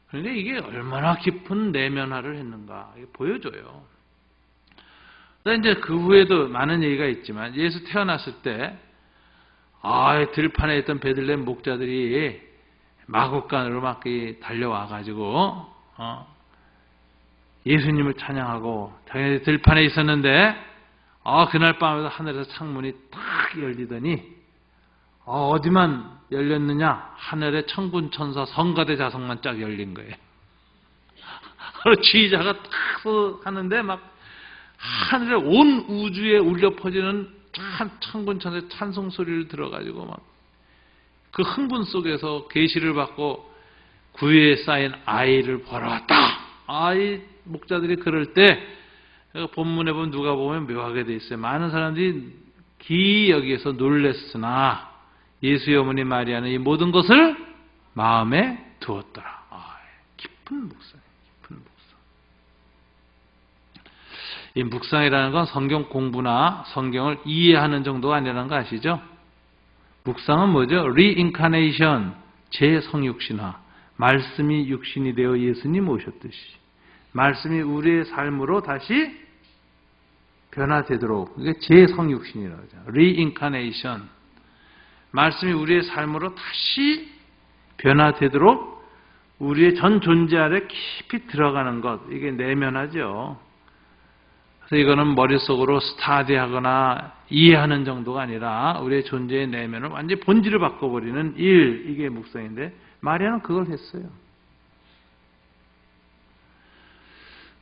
그런데 이게 얼마나 깊은 내면화를 했는가 이게 보여줘요. 이제 그 후에도 많은 얘기가 있지만 예수 태어났을 때 들판에 있던 베들레헴 목자들이 마국간으로 막 달려와가지고 예수님을 찬양하고 당연히 들판에 있었는데 그날 밤에도 하늘에서 창문이 탁 열리더니 어디만 열렸느냐? 하늘에 천군 천사 성가대 자석만 쫙 열린 거예요. 지휘자가 탁 하는데 막 하늘에 온 우주에 울려 퍼지는 천군 천사의 찬송 소리를 들어가지고 막 그 흥분 속에서 계시를 받고 구유에 쌓인 아이를 보러 왔다. 아이 목자들이 그럴 때 본문에 보면 누가 보면 묘하게 돼 있어요. 많은 사람들이 기이 여기에서 놀랬으나 예수의 어머니 마리아는 이 모든 것을 마음에 두었더라. 깊은 묵상이에요. 깊은 묵상. 이 묵상이라는 건 성경 공부나 성경을 이해하는 정도가 아니라는 거 아시죠? 묵상은 뭐죠? 리인카네이션, 재성육신화. 말씀이 육신이 되어 예수님 오셨듯이 말씀이 우리의 삶으로 다시 변화되도록 이게 재성육신이라고 하죠. 리인카네이션. 말씀이 우리의 삶으로 다시 변화되도록 우리의 전 존재 아래 깊이 들어가는 것. 이게 내면하죠. 그래서 이거는 머릿속으로 스타디하거나 이해하는 정도가 아니라 우리의 존재의 내면을 완전히 본질을 바꿔버리는 일. 이게 묵상인데 마리아는 그걸 했어요.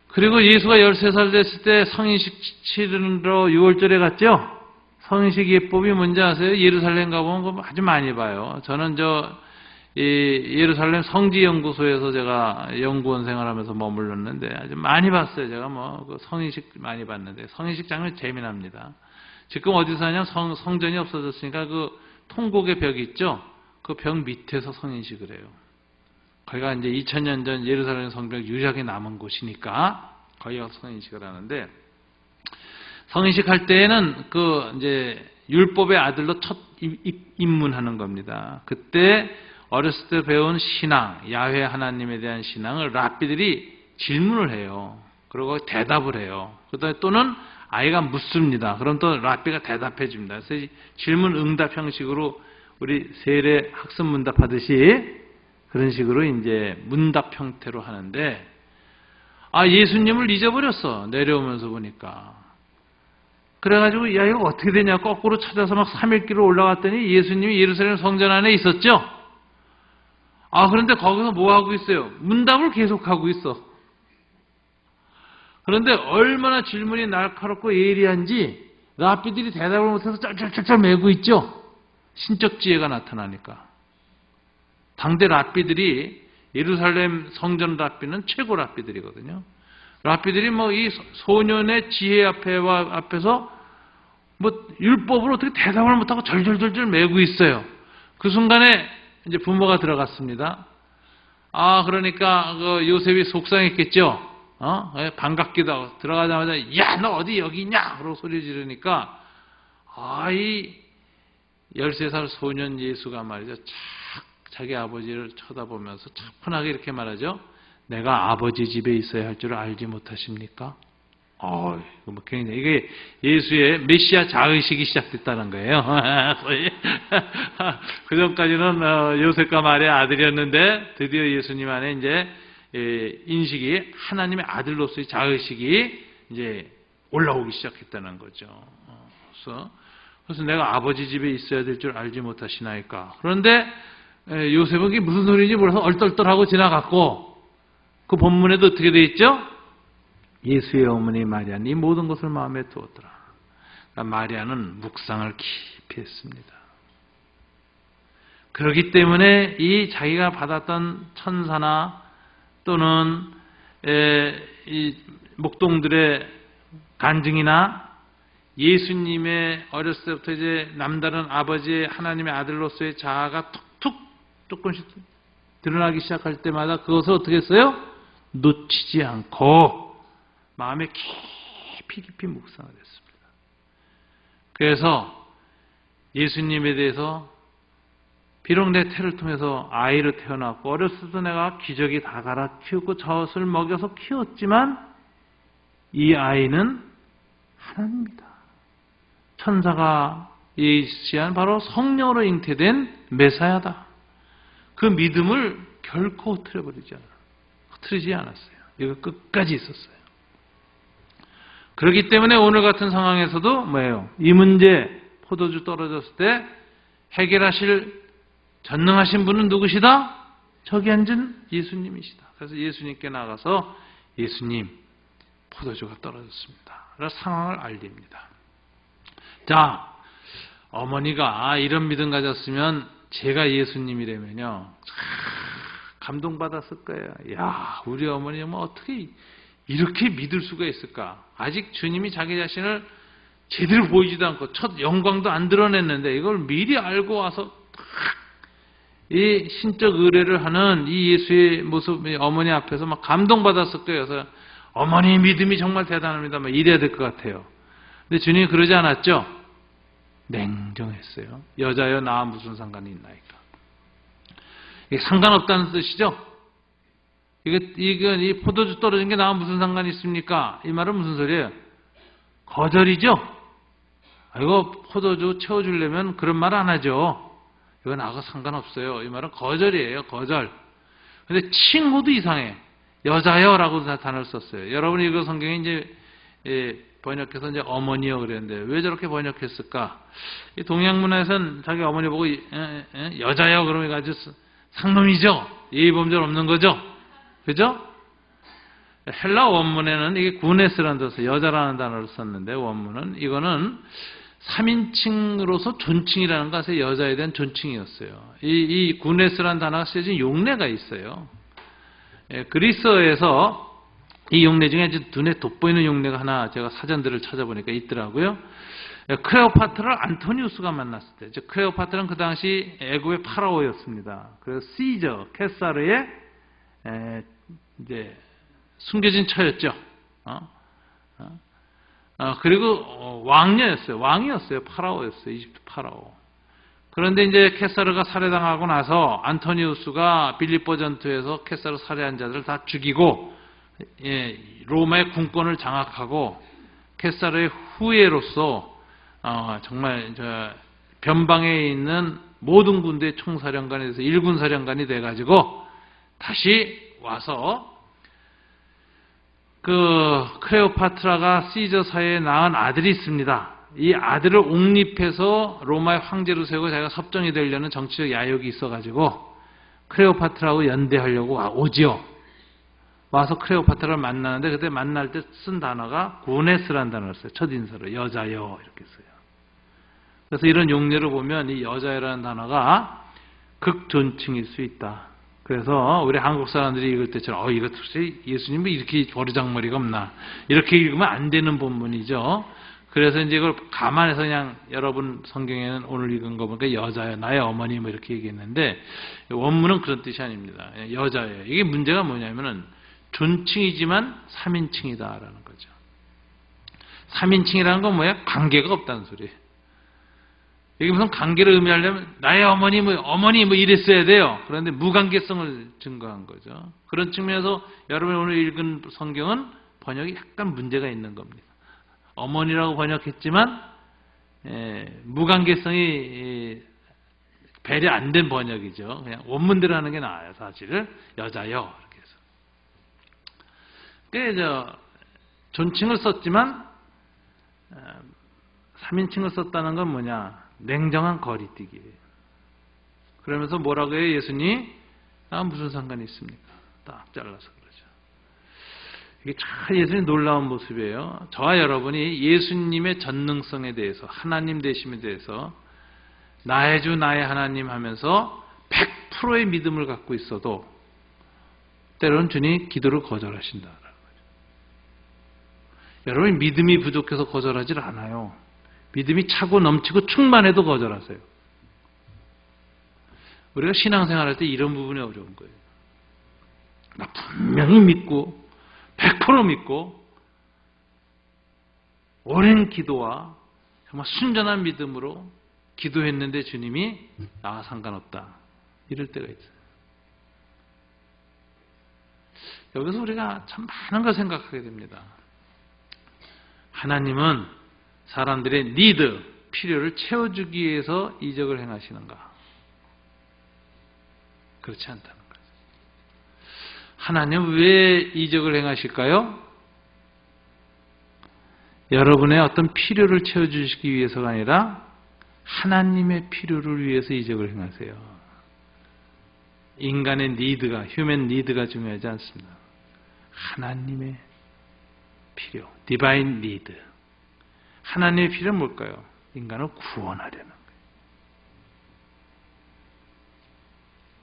그리고 예수가 13살 됐을 때 성인식 치르러 6월절에 갔죠? 성인식 예법이 뭔지 아세요? 예루살렘 가보면 아주 많이 봐요. 저는 예루살렘 성지연구소에서 제가 연구원 생활하면서 머물렀는데 아주 많이 봤어요. 제가 그 성인식 많이 봤는데 성인식 장면 재미납니다. 지금 어디서 하냐면 성전이 없어졌으니까 그 통곡의 벽이 있죠? 그 벽 밑에서 성인식을 해요. 거기가 이제 2000년 전 예루살렘 성벽 유적이 남은 곳이니까 거기 가서 성인식을 하는데 성인식 할 때에는 이제 율법의 아들로 첫 입문하는 겁니다. 그때 어렸을 때 배운 신앙, 야훼 하나님에 대한 신앙을 랍비들이 질문을 해요. 그리고 대답을 해요. 그다음에 또는 아이가 묻습니다. 그럼 또 랍비가 대답해 줍니다. 그래서 질문 응답 형식으로 우리 세례 학습 문답 하듯이 그런 식으로 이제 문답 형태로 하는데 예수님을 잊어버렸어. 내려오면서 보니까. 그래가지고 이거 어떻게 되냐 거꾸로 찾아서 막 3일길로 올라갔더니 예수님이 예루살렘 성전 안에 있었죠. 그런데 거기서 뭐 하고 있어요? 문답을 계속하고 있어. 그런데 얼마나 질문이 날카롭고 예리한지 랍비들이 대답을 못해서 짤짤짤 매고 있죠. 신적 지혜가 나타나니까. 당대 랍비들이 예루살렘 성전 랍비는 최고 랍비들이거든요. 랍비들이 이 소년의 지혜 앞에서 율법으로 어떻게 대답을 못하고 절절절절 매고 있어요. 그 순간에 이제 부모가 들어갔습니다. 그러니까 요셉이 속상했겠죠. 반갑기도 하고 들어가자마자 야, 너 어디 여기 있냐? 그러고 소리 지르니까 이 13살 소년 예수가 말이죠. 자기 아버지를 쳐다보면서 차분하게 이렇게 말하죠. 내가 아버지 집에 있어야 할 줄 알지 못하십니까? 굉장히 이게 예수의 메시아 자의식이 시작됐다는 거예요. 그 전까지는 요셉과 마리아 아들이었는데 드디어 예수님 안에 이제 인식이 하나님의 아들로서의 자의식이 이제 올라오기 시작했다는 거죠. 그래서 그래서 내가 아버지 집에 있어야 될 줄 알지 못하시나이까. 그런데 요셉은 그게 무슨 소리인지 몰라서 얼떨떨하고 지나갔고, 그 본문에도 어떻게 돼 있죠? 예수의 어머니 마리아는 이 모든 것을 마음에 두었더라. 그러니까 마리아는 묵상을 깊이 했습니다. 그렇기 때문에 이 자기가 받았던 천사나 또는 이 목동들의 간증이나 예수님의 어렸을 때부터 이제 남다른 아버지의 하나님의 아들로서의 자아가 툭툭 조금씩 드러나기 시작할 때마다 그것을 어떻게 했어요? 놓치지 않고 마음에 깊이 묵상을 했습니다. 그래서 예수님에 대해서 비록 내 태를 통해서 아이로 태어났고 어렸을 때도 내가 기저귀 다 갈아 키우고 젖을 먹여서 키웠지만 이 아이는 하나님이다. 천사가 예시한 바로 성령으로 잉태된 메사야다. 그 믿음을 결코 흐트리지 않았어요. 이거 끝까지 있었어요. 그렇기 때문에 오늘 같은 상황에서도 뭐예요? 이 문제, 포도주 떨어졌을 때 해결하실 전능하신 분은 누구시다? 저기 앉은 예수님이시다. 그래서 예수님께 나가서 예수님, 포도주가 떨어졌습니다. 그래서 상황을 알립니다. 자, 어머니가 이런 믿음 가졌으면 제가 예수님이라면요, 감동받았을 거예요. 야, 우리 어머니 뭐 어떻게 이렇게 믿을 수가 있을까? 아직 주님이 자기 자신을 제대로 보이지도 않고 첫 영광도 안 드러냈는데 이걸 미리 알고 와서 이 신적 의뢰를 하는 이 예수의 모습이 어머니 앞에서 막 감동받았을 거예요. 그래서 어머니 믿음이 정말 대단합니다. 막 이래야 될 것 같아요. 근데 주님이 그러지 않았죠? 냉정했어요. 여자여 나와 무슨 상관이 있나이까. 이게 상관없다는 뜻이죠? 이건 이 포도주 떨어진 게 나와 무슨 상관이 있습니까? 이 말은 무슨 소리예요? 거절이죠? 이거 포도주 채워주려면 그런 말 안 하죠. 이건 나하고 상관없어요. 이 말은 거절이에요. 거절. 근데 칭호도 이상해. 여자여라고 단어를 썼어요. 여러분이 이거 성경에 이제 번역해서 이제 어머니여 그랬는데 왜 저렇게 번역했을까? 이 동양 문화에서는 자기 어머니 보고 여자여 그러면 아주 상놈이죠. 예의범절 없는 거죠. 그죠? 헬라 원문에는 이게 구네스라는 뜻에서 여자라는 단어를 썼는데 원문은 이거는 3인칭으로서 존칭이라는 것이 여자에 대한 존칭이었어요. 이 구네스라는 단어가 쓰여진 용례가 있어요. 그리스어에서 이 용례 중에 눈에 돋보이는 용례가 하나 제가 사전들을 찾아보니까 있더라고요. 클레오파트라를 안토니우스가 만났을 때, 즉 클레오파트라는 그 당시 애국의 파라오였습니다. 그래서 시저, 케사르의 이제 숨겨진 처였죠. 그리고 왕이었어요. 파라오였어요. 이집트 파라오. 그런데 이제 케사르가 살해당하고 나서 안토니우스가 빌립보 전투에서 케사르 살해한 자들을 다 죽이고 로마의 군권을 장악하고 케사르의 후예로서 정말 변방에 있는 모든 군대의 총사령관에 대해서 일군사령관이 돼가지고 다시 와서 그 클레오파트라가 시저 사회에 낳은 아들이 있습니다. 이 아들을 옹립해서 로마의 황제로 세우고 자기가 섭정이 되려는 정치적 야욕이 있어가지고 클레오파트라하고 연대하려고 오지요. 와서 클레오파트라를 만나는데 그때 만날 때 쓴 단어가 구네스라는 단어를 써요. 첫인사로 여자여 이렇게 써요. 그래서 이런 용례를 보면 이 여자여라는 단어가 극존칭일 수 있다. 그래서 우리 한국 사람들이 읽을 때처럼 이거 도대체 예수님이 이렇게 버르장머리가 없나 이렇게 읽으면 안 되는 본문이죠. 그래서 이제 이걸 감안해서 그냥 여러분 성경에는 오늘 읽은 거 보니까 여자여 나의 어머니 뭐 이렇게 얘기했는데 원문은 그런 뜻이 아닙니다. 여자여. 이게 문제가 뭐냐면은 존칭이지만 3인칭이다라는 거죠. 3인칭이라는 건 뭐야? 관계가 없다는 소리예요. 이게 무슨 관계를 의미하려면 나의 어머니 뭐 이랬어야 돼요. 그런데 무관계성을 증거한 거죠. 그런 측면에서 여러분이 오늘 읽은 성경은 번역이 약간 문제가 있는 겁니다. 어머니라고 번역했지만 무관계성이 배려 안 된 번역이죠. 그냥 원문대로 하는 게 나아요. 사실을 여자여 이렇게 해서 존칭을 썼지만 3인칭을 썼다는 건 뭐냐? 냉정한 거리뛰기예요. 그러면서 뭐라고 해요? 예수님? 무슨 상관이 있습니까? 딱 잘라서 그러죠. 이게 참 예수님 놀라운 모습이에요. 저와 여러분이 예수님의 전능성에 대해서, 하나님 되심에 대해서 나의 주 나의 하나님 하면서 100%의 믿음을 갖고 있어도 때로는 주님 기도를 거절하신다. 여러분 믿음이 부족해서 거절하질 않아요. 믿음이 차고 넘치고 충만해도 거절하세요. 우리가 신앙생활할 때 이런 부분이 어려운 거예요. 나 분명히 믿고 100% 믿고 오랜 기도와 정말 순전한 믿음으로 기도했는데 주님이 나와 상관없다. 이럴 때가 있어요. 여기서 우리가 참 많은 걸 생각하게 됩니다. 하나님은 사람들의 니드, 필요를 채워주기 위해서 이적을 행하시는가? 그렇지 않다는 거예요. 하나님은 왜 이적을 행하실까요? 여러분의 어떤 필요를 채워주시기 위해서가 아니라 하나님의 필요를 위해서 이적을 행하세요. 인간의 니드가, 휴먼 니드가 중요하지 않습니다. 하나님의 필요, 디바인 니드. 하나님의 필요는 뭘까요? 인간을 구원하려는 거예요.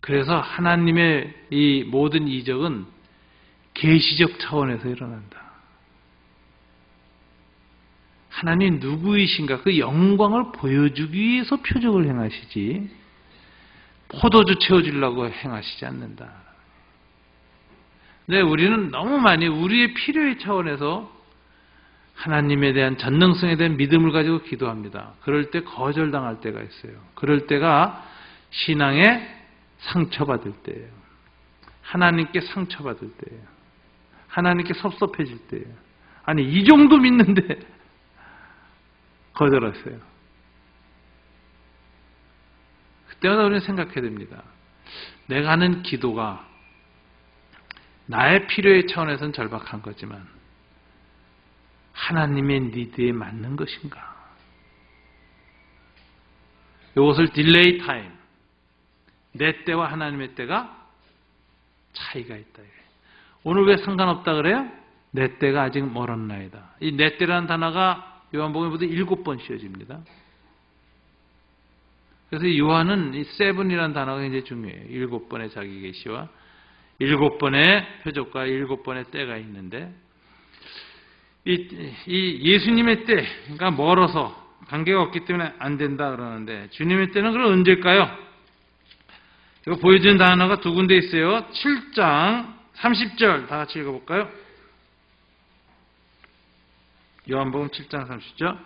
그래서 하나님의 이 모든 이적은 계시적 차원에서 일어난다. 하나님 누구이신가? 그 영광을 보여주기 위해서 표적을 행하시지 포도주 채워주려고 행하시지 않는다. 근데 우리는 너무 많이 우리의 필요의 차원에서 하나님에 대한 전능성에 대한 믿음을 가지고 기도합니다. 그럴 때 거절당할 때가 있어요. 그럴 때가 신앙에 상처받을 때예요. 하나님께 상처받을 때예요. 하나님께 섭섭해질 때예요. 아니 이 정도 믿는데 거절하세요. 그때마다 우리는 생각해야 됩니다. 내가 하는 기도가 나의 필요의 차원에서는 절박한 거지만 하나님의 니드에 맞는 것인가? 이것을 딜레이 타임, 내 때와 하나님의 때가 차이가 있다. 오늘 왜 상관없다 그래요? 내 때가 아직 멀었나이다. 이 내 때라는 단어가 요한복음에 모두 7번 씌워집니다. 그래서 요한은 이 세븐이라는 단어가 굉장히 중요해요. 7번의 자기 계시와 7번의 표적과 7번의 때가 있는데 이 예수님의 때가 멀어서 관계가 없기 때문에 안 된다 그러는데 주님의 때는 그럼 언제일까요? 이거 보여주는 단어가 두 군데 있어요. 7장 30절 다 같이 읽어볼까요? 요한복음 7장 30절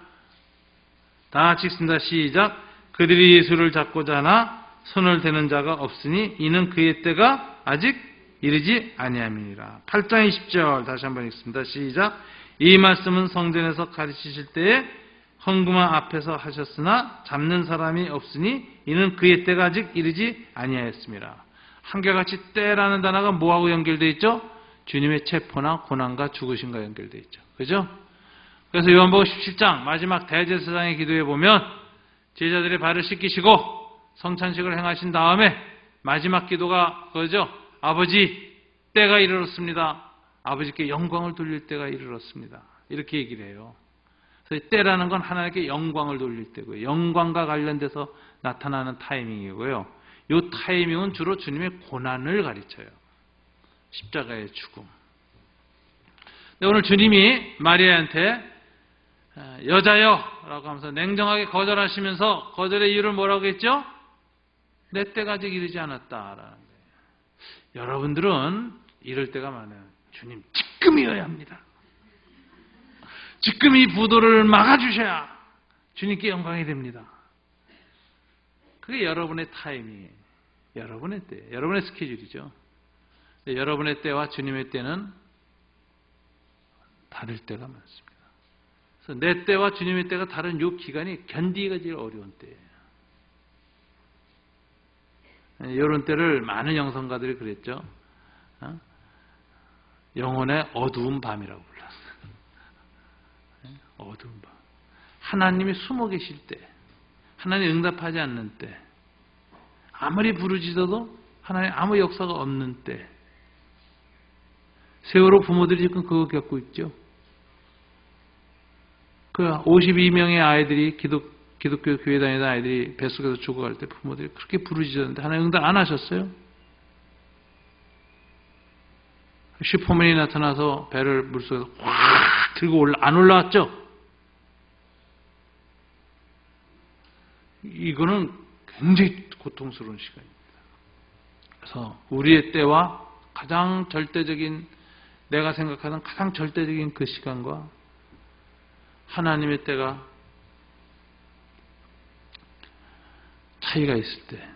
다 같이 읽습니다. 시작. 그들이 예수를 잡고자 하나 손을 대는 자가 없으니 이는 그의 때가 아직 이르지 아니함이니라. 8장 20절 다시 한번 읽습니다. 시작. 이 말씀은 성전에서 가르치실 때에 헌금함 앞에서 하셨으나 잡는 사람이 없으니 이는 그의 때가 아직 이르지 아니하였습니다. 한결같이 때라는 단어가 뭐하고 연결되어 있죠? 주님의 체포나 고난과 죽으심과 연결되어 있죠. 그죠? 그래서 요한복음 17장 마지막 대제사장의 기도에 보면 제자들의 발을 씻기시고 성찬식을 행하신 다음에 마지막 기도가 그거죠. 아버지 때가 이르렀습니다. 아버지께 영광을 돌릴 때가 이르렀습니다. 이렇게 얘기를 해요. 그래서 때라는 건 하나님께 영광을 돌릴 때고요. 영광과 관련돼서 나타나는 타이밍이고요. 이 타이밍은 주로 주님의 고난을 가르쳐요. 십자가의 죽음. 오늘 주님이 마리아한테 여자여 라고 하면서 냉정하게 거절하시면서 거절의 이유를 뭐라고 했죠? 내 때가 아직 이르지 않았다라는 거예요. 여러분들은 이럴 때가 많아요. 주님 지금이어야 합니다. 지금 이 부도를 막아주셔야 주님께 영광이 됩니다. 그게 여러분의 타임이에요. 여러분의 때, 여러분의 스케줄이죠. 여러분의 때와 주님의 때는 다를 때가 많습니다. 그래서 내 때와 주님의 때가 다른 이 기간이 견디기가 제일 어려운 때예요. 이런 때를 많은 영성가들이 그랬죠. 영혼의 어두운 밤이라고 불렀어요. 어두운 밤. 하나님이 숨어 계실 때, 하나님이 응답하지 않는 때, 아무리 부르짖어도 하나님 아무 역사가 없는 때, 세월호 부모들이 지금 그거 겪고 있죠. 그 52명의 아이들이 기독교 교회 다니던 아이들이 뱃속에서 죽어갈 때 부모들이 그렇게 부르짖었는데 하나님 응답 안 하셨어요. 슈퍼맨이 나타나서 배를 물속에서 확 들고 안 올라왔죠. 이거는 굉장히 고통스러운 시간입니다. 그래서 우리의 때와 가장 절대적인, 내가 생각하는 가장 절대적인 그 시간과 하나님의 때가 차이가 있을 때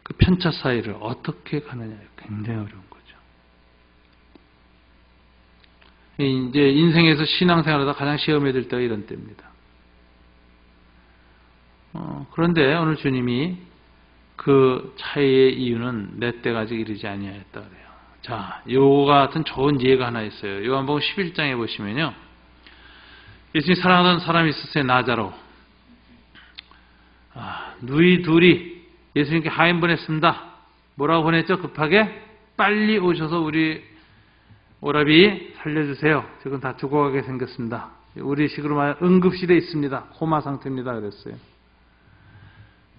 그 편차 사이를 어떻게 가느냐 굉장히 어려운 거죠. 이제 인생에서 신앙생활하다 가장 시험에 들 때가 이런 때입니다. 그런데 오늘 주님이 그 차이의 이유는 내 때가 아직 이르지 아니하였다 그래요. 자, 요 같은 좋은 예가 하나 있어요. 요한복음 11장에 보시면요. 예수님이 사랑하던 사람이 있었어요. 나자로. 누이 둘이 예수님께 하인 보냈습니다. 뭐라고 보냈죠? 급하게 빨리 오셔서 우리 오라비 살려주세요. 지금 다 죽어가게 생겼습니다. 우리 식으로 말하면 응급실에 있습니다. 코마 상태입니다. 그랬어요.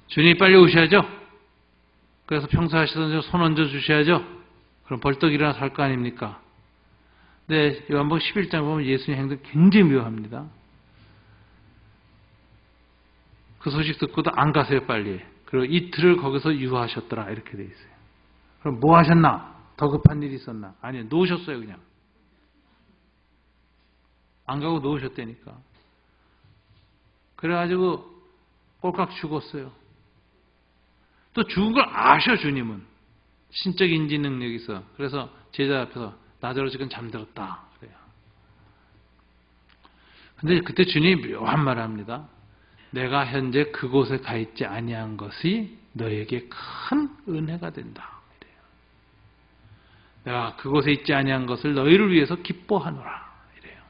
주님이 빨리 오셔야죠. 그래서 평소 하시던 대로 손 얹어 주셔야죠. 그럼 벌떡 일어나서 할 거 아닙니까? 근데 요한복음 11장 보면 예수님 행동이 굉장히 묘합니다. 그 소식 듣고도 안 가세요, 빨리. 그리고 이틀을 거기서 유하셨더라. 이렇게 돼 있어요. 그럼 뭐 하셨나? 더 급한 일이 있었나? 아니요, 놓으셨어요, 그냥. 안 가고 놓으셨다니까. 그래가지고 꼴깍 죽었어요. 또 죽은 걸 아셔, 주님은. 신적 인지 능력이 있어. 그래서 제자 앞에서 나자로 지금 잠들었다. 그래요. 근데 그때 주님이 묘한 말을 합니다. 내가 현재 그곳에 가 있지 아니한 것이 너에게 큰 은혜가 된다. 이래요. 내가 그곳에 있지 아니한 것을 너희를 위해서 기뻐하노라. 이래요.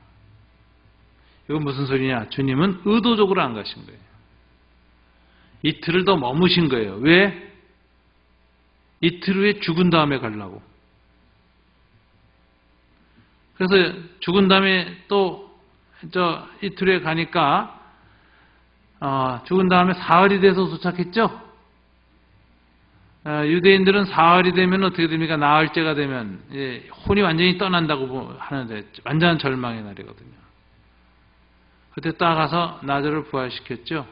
이건 무슨 소리냐? 주님은 의도적으로 안 가신 거예요. 이틀을 더 머무신 거예요. 왜? 이틀 후에 죽은 다음에 가려고. 그래서 죽은 다음에 또 이틀 후에 가니까 죽은 다음에 사흘이 돼서 도착했죠. 유대인들은 사흘이 되면 어떻게 됩니까? 나흘째가 되면 혼이 완전히 떠난다고 하는데 완전한 절망의 날이거든요. 그때 딱 가서 나자를 부활시켰죠.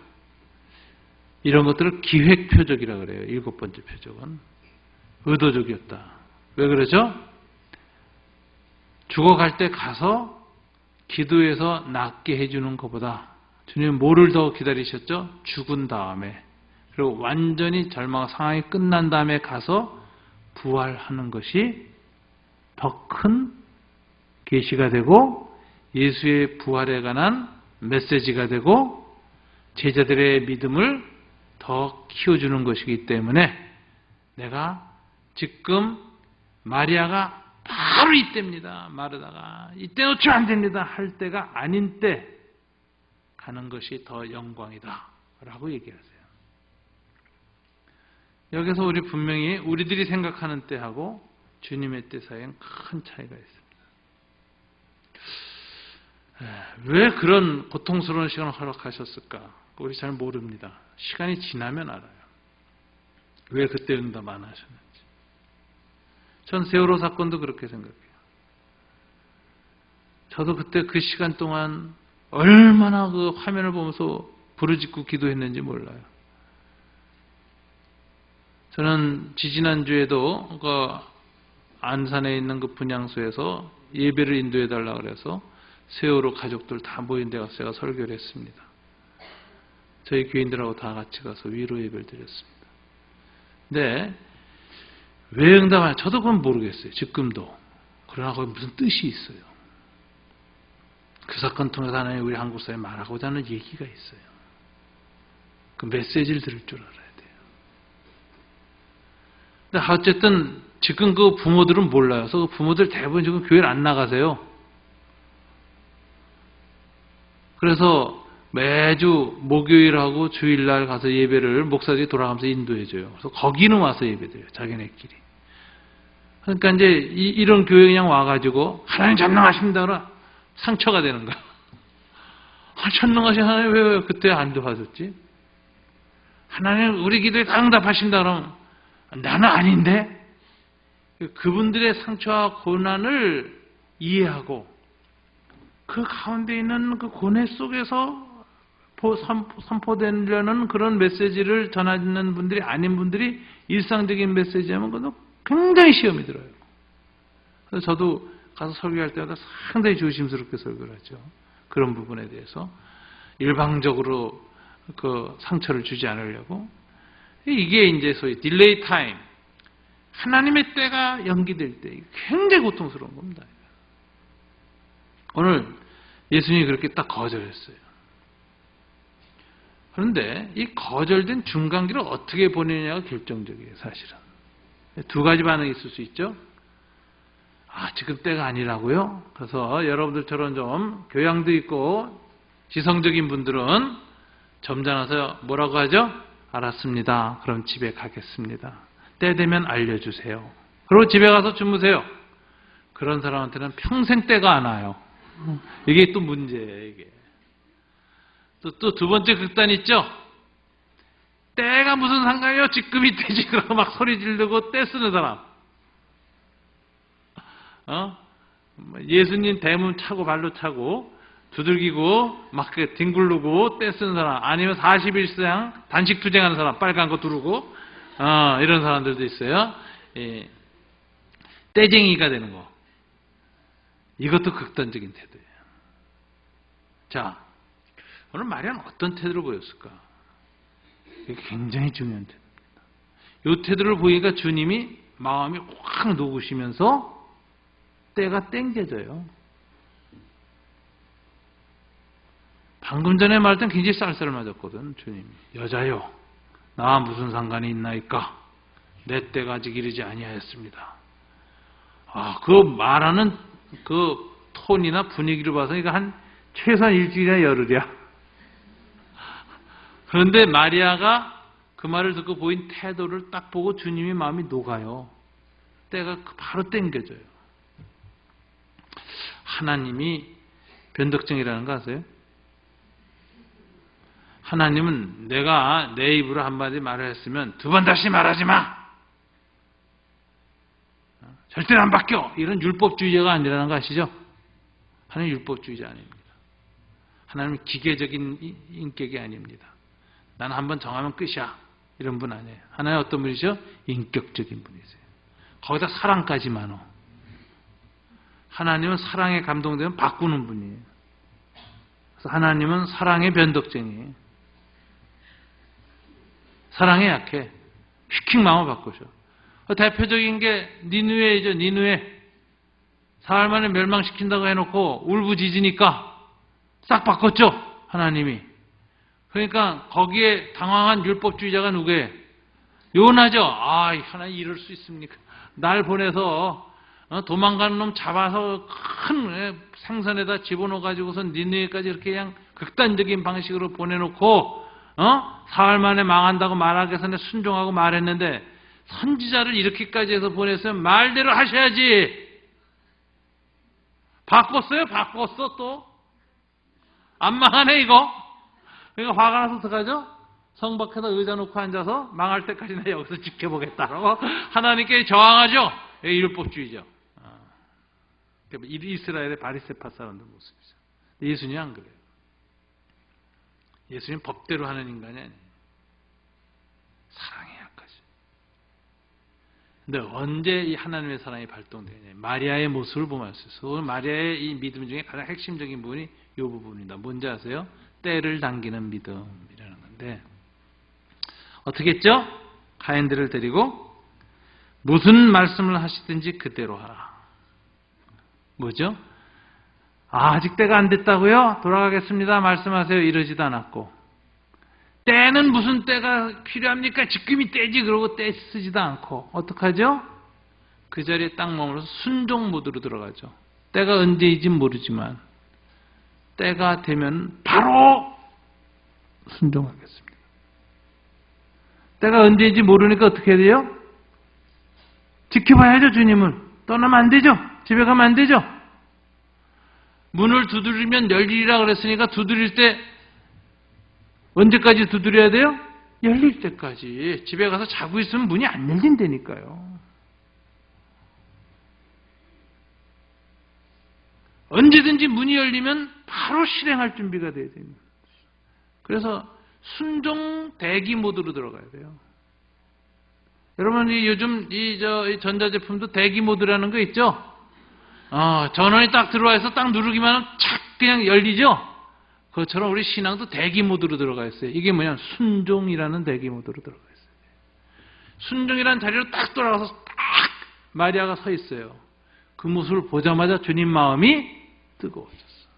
이런 것들을 기획표적이라 그래요. 7번째 표적은. 의도적이었다. 왜 그러죠? 죽어갈 때 가서 기도해서 낫게 해주는 것보다 주님은 뭐를 더 기다리셨죠? 죽은 다음에. 그리고 완전히 절망 상황이 끝난 다음에 가서 부활하는 것이 더 큰 계시가 되고 예수의 부활에 관한 메시지가 되고 제자들의 믿음을 더 키워주는 것이기 때문에 내가 지금 마리아가 바로 이때입니다. 마르다가 이때 놓치면 안 됩니다. 할 때가 아닌 때 가는 것이 더 영광이다 라고 얘기하세요. 여기서 우리 분명히 우리들이 생각하는 때하고 주님의 때 사이엔 큰 차이가 있습니다. 왜 그런 고통스러운 시간을 허락하셨을까? 우리 잘 모릅니다. 시간이 지나면 알아요. 왜 그때 응답 안 하셨는지. 전 세월호 사건도 그렇게 생각해요. 저도 그때 그 시간 동안 얼마나 그 화면을 보면서 부르짖고 기도했는지 몰라요. 저는 지지난주에도 그 안산에 있는 그 분향소에서 예배를 인도해 달라고 그래서 세월호 가족들 다 모인 데 가서 제가 설교를 했습니다. 저희 교인들하고 다 같이 가서 위로 예배를 드렸습니다. 근데 왜 응답하냐? 저도 그건 모르겠어요. 지금도. 그러나 거기 무슨 뜻이 있어요. 그 사건 통해서 하나님 우리 한국 사회에 말하고자 하는 얘기가 있어요. 그 메시지를 들을 줄 알아야 돼요. 근데 어쨌든 지금 그 부모들은 몰라요. 그래서 그 부모들 대부분 지금 교회를 안 나가세요. 그래서 매주 목요일하고 주일날 가서 예배를 목사들이 돌아가면서 인도해줘요. 그래서 거기는 와서 예배드려요. 자기네끼리. 그러니까 이제 이런 교회 그냥 와가지고 하나님 전능하십니다. 그러나 상처가 되는 거야. 전능하신 하나님 왜 그때 안 도와줬지? 하나님 우리 기도에 다 응답하신다 그러면 나는 아닌데? 그분들의 상처와 고난을 이해하고 그 가운데 있는 그 고뇌 속에서 선포되려는 그런 메시지를 전하는 분들이 아닌 분들이 일상적인 메시지하면 그것도 굉장히 시험이 들어요. 그래서 저도 가서 설교할 때마다 상당히 조심스럽게 설교를 하죠. 그런 부분에 대해서 일방적으로 그 상처를 주지 않으려고. 이게 이제 소위 딜레이 타임, 하나님의 때가 연기될 때 굉장히 고통스러운 겁니다. 오늘 예수님이 그렇게 딱 거절했어요. 그런데 이 거절된 중간기를 어떻게 보내느냐가 결정적이에요. 사실은 두 가지 반응이 있을 수 있죠. 지금 때가 아니라고요? 그래서 여러분들처럼 좀 교양도 있고 지성적인 분들은 점잖아서 뭐라고 하죠? 알았습니다. 그럼 집에 가겠습니다. 때 되면 알려주세요. 그리고 집에 가서 주무세요. 그런 사람한테는 평생 때가 안 와요. 이게 또 문제예요. 이게 또 두 번째 극단 있죠? 때가 무슨 상관이요? 지금이 때지. 그러고 막 소리 지르고 때 쓰는 사람. 예수님 대문 차고 발로 차고 두들기고 막 뒹굴르고 때 쓰는 사람. 아니면 41상 단식 투쟁하는 사람. 빨간 거 두르고 이런 사람들도 있어요. 떼쟁이가 되는 거. 이것도 극단적인 태도예요. 자, 오늘 마리아는 어떤 태도를 보였을까? 이게 굉장히 중요한 태도입니다. 이 태도를 보니까 주님이 마음이 확 녹으시면서 때가 땡겨져요. 방금 전에 말할 땐 굉장히 쌀쌀 맞았거든, 주님이. 여자요, 나와 무슨 상관이 있나이까? 내 때가 아직 이르지 아니하였습니다. 그 말하는 그 톤이나 분위기를 봐서 이거 한 최소한 일주일이나 열흘이야. 그런데 마리아가 그 말을 듣고 보인 태도를 딱 보고 주님이 마음이 녹아요. 때가 바로 땡겨져요. 하나님이 변덕증이라는 거 아세요? 하나님은 내가 내 입으로 한마디 말을 했으면 두 번 다시 말하지 마. 절대로 안 바뀌어. 이런 율법주의자가 아니라는 거 아시죠? 하나님 율법주의자 아닙니다. 하나님은 기계적인 인격이 아닙니다. 나는 한번 정하면 끝이야. 이런 분 아니에요. 하나님 어떤 분이죠? 인격적인 분이세요. 거기다 사랑까지 많어. 하나님은 사랑에 감동되면 바꾸는 분이에요. 그래서 하나님은 사랑의 변덕쟁이에요. 사랑에 약해. 휙휙 마음을 바꾸셔. 대표적인 게 니느웨이죠. 니느웨. 사흘 만에 멸망시킨다고 해놓고 울부짖으니까 싹 바꿨죠. 하나님이. 그러니까 거기에 당황한 율법주의자가 누구예요? 요나죠. 하나님 이럴 수 있습니까? 날 보내서 도망가는 놈 잡아서 큰 생선에다 집어넣어가지고서 니느웨까지 이렇게 그냥 극단적인 방식으로 보내놓고 사흘 만에 망한다고 말하기 위해서 순종하고 말했는데 선지자를 이렇게까지 해서 보냈으면 말대로 하셔야지. 바꿨어요? 바꿨어 또? 안 망하네 이거? 그러니까 화가 나서 어떡하죠? 성 밖에서 의자 놓고 앉아서 망할 때까지 나 여기서 지켜보겠다라고 하나님께 저항하죠. 율법주의죠. 이스라엘의 바리새파 사람들 모습이죠. 예수님 안 그래요. 예수님 법대로 하는 인간이 아니에요. 사랑에 약하죠. 근데 언제 이 하나님의 사랑이 발동되냐? 마리아의 모습을 보면 알 수 있어요. 오늘 마리아의 이 믿음 중에 가장 핵심적인 부분이 이 부분입니다. 뭔지 아세요? 때를 당기는 믿음이라는 건데 어떻게 했죠? 가인들을 데리고 무슨 말씀을 하시든지 그대로 하라. 뭐죠? 아직 때가 안 됐다고요? 돌아가겠습니다. 말씀하세요. 이러지도 않았고 때는 무슨 때가 필요합니까? 지금이 때지. 그러고 때 쓰지도 않고 어떡하죠? 그 자리에 딱 머물러서 순종 모드로 들어가죠. 때가 언제인지 모르지만 때가 되면 바로 순종하겠습니다. 때가 언제인지 모르니까 어떻게 해야 돼요? 지켜봐야죠, 주님을. 떠나면 안 되죠. 집에 가면 안 되죠. 문을 두드리면 열리리라 그랬으니까 두드릴 때 언제까지 두드려야 돼요? 열릴 때까지. 집에 가서 자고 있으면 문이 안 열린다니까요. 언제든지 문이 열리면 바로 실행할 준비가 돼야 됩니다. 그래서 순종 대기 모드로 들어가야 돼요. 여러분, 요즘 이 전자제품도 대기 모드라는 거 있죠? 전원이 딱 들어와서 딱 누르기만 하면 착 그냥 열리죠? 그것처럼 우리 신앙도 대기 모드로 들어가 있어요. 이게 뭐냐? 순종이라는 대기 모드로 들어가 있어요. 순종이라는 자리로 딱 돌아가서 딱 마리아가 서 있어요. 그 모습을 보자마자 주님 마음이 뜨거워졌어요.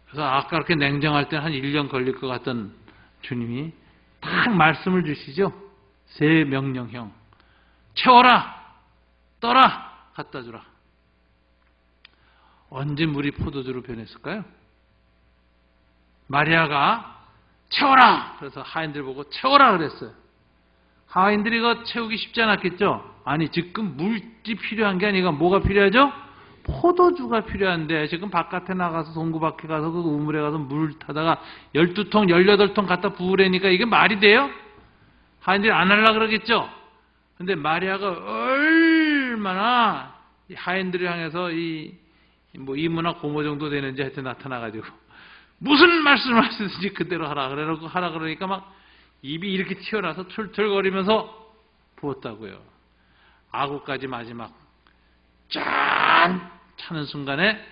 그래서 아까 그렇게 냉정할 때 한 1년 걸릴 것 같던 주님이 딱 말씀을 주시죠. 세 명령형. 채워라! 떠라! 갖다 주라. 언제 물이 포도주로 변했을까요? 마리아가 채워라! 그래서 하인들 보고 채워라 그랬어요. 하인들이 이거 채우기 쉽지 않았겠죠? 아니, 지금 물이 필요한 게 아니라 뭐가 필요하죠? 포도주가 필요한데 지금 바깥에 나가서 동구밖에 가서 그 우물에 가서 물 타다가 12통, 18통 갖다 부으라니까 이게 말이 돼요? 하인들이 안 하려고 그러겠죠? 근데 마리아가 얼마나 하인들을 향해서 이모나 고모 정도 되는지 하여튼 나타나가지고 무슨 말씀을 하시든지 그대로 하라 그래놓고 하라 그러니까 막 입이 이렇게 튀어나와서 툴툴거리면서 부었다고요. 아구까지 마지막 짠 차는 순간에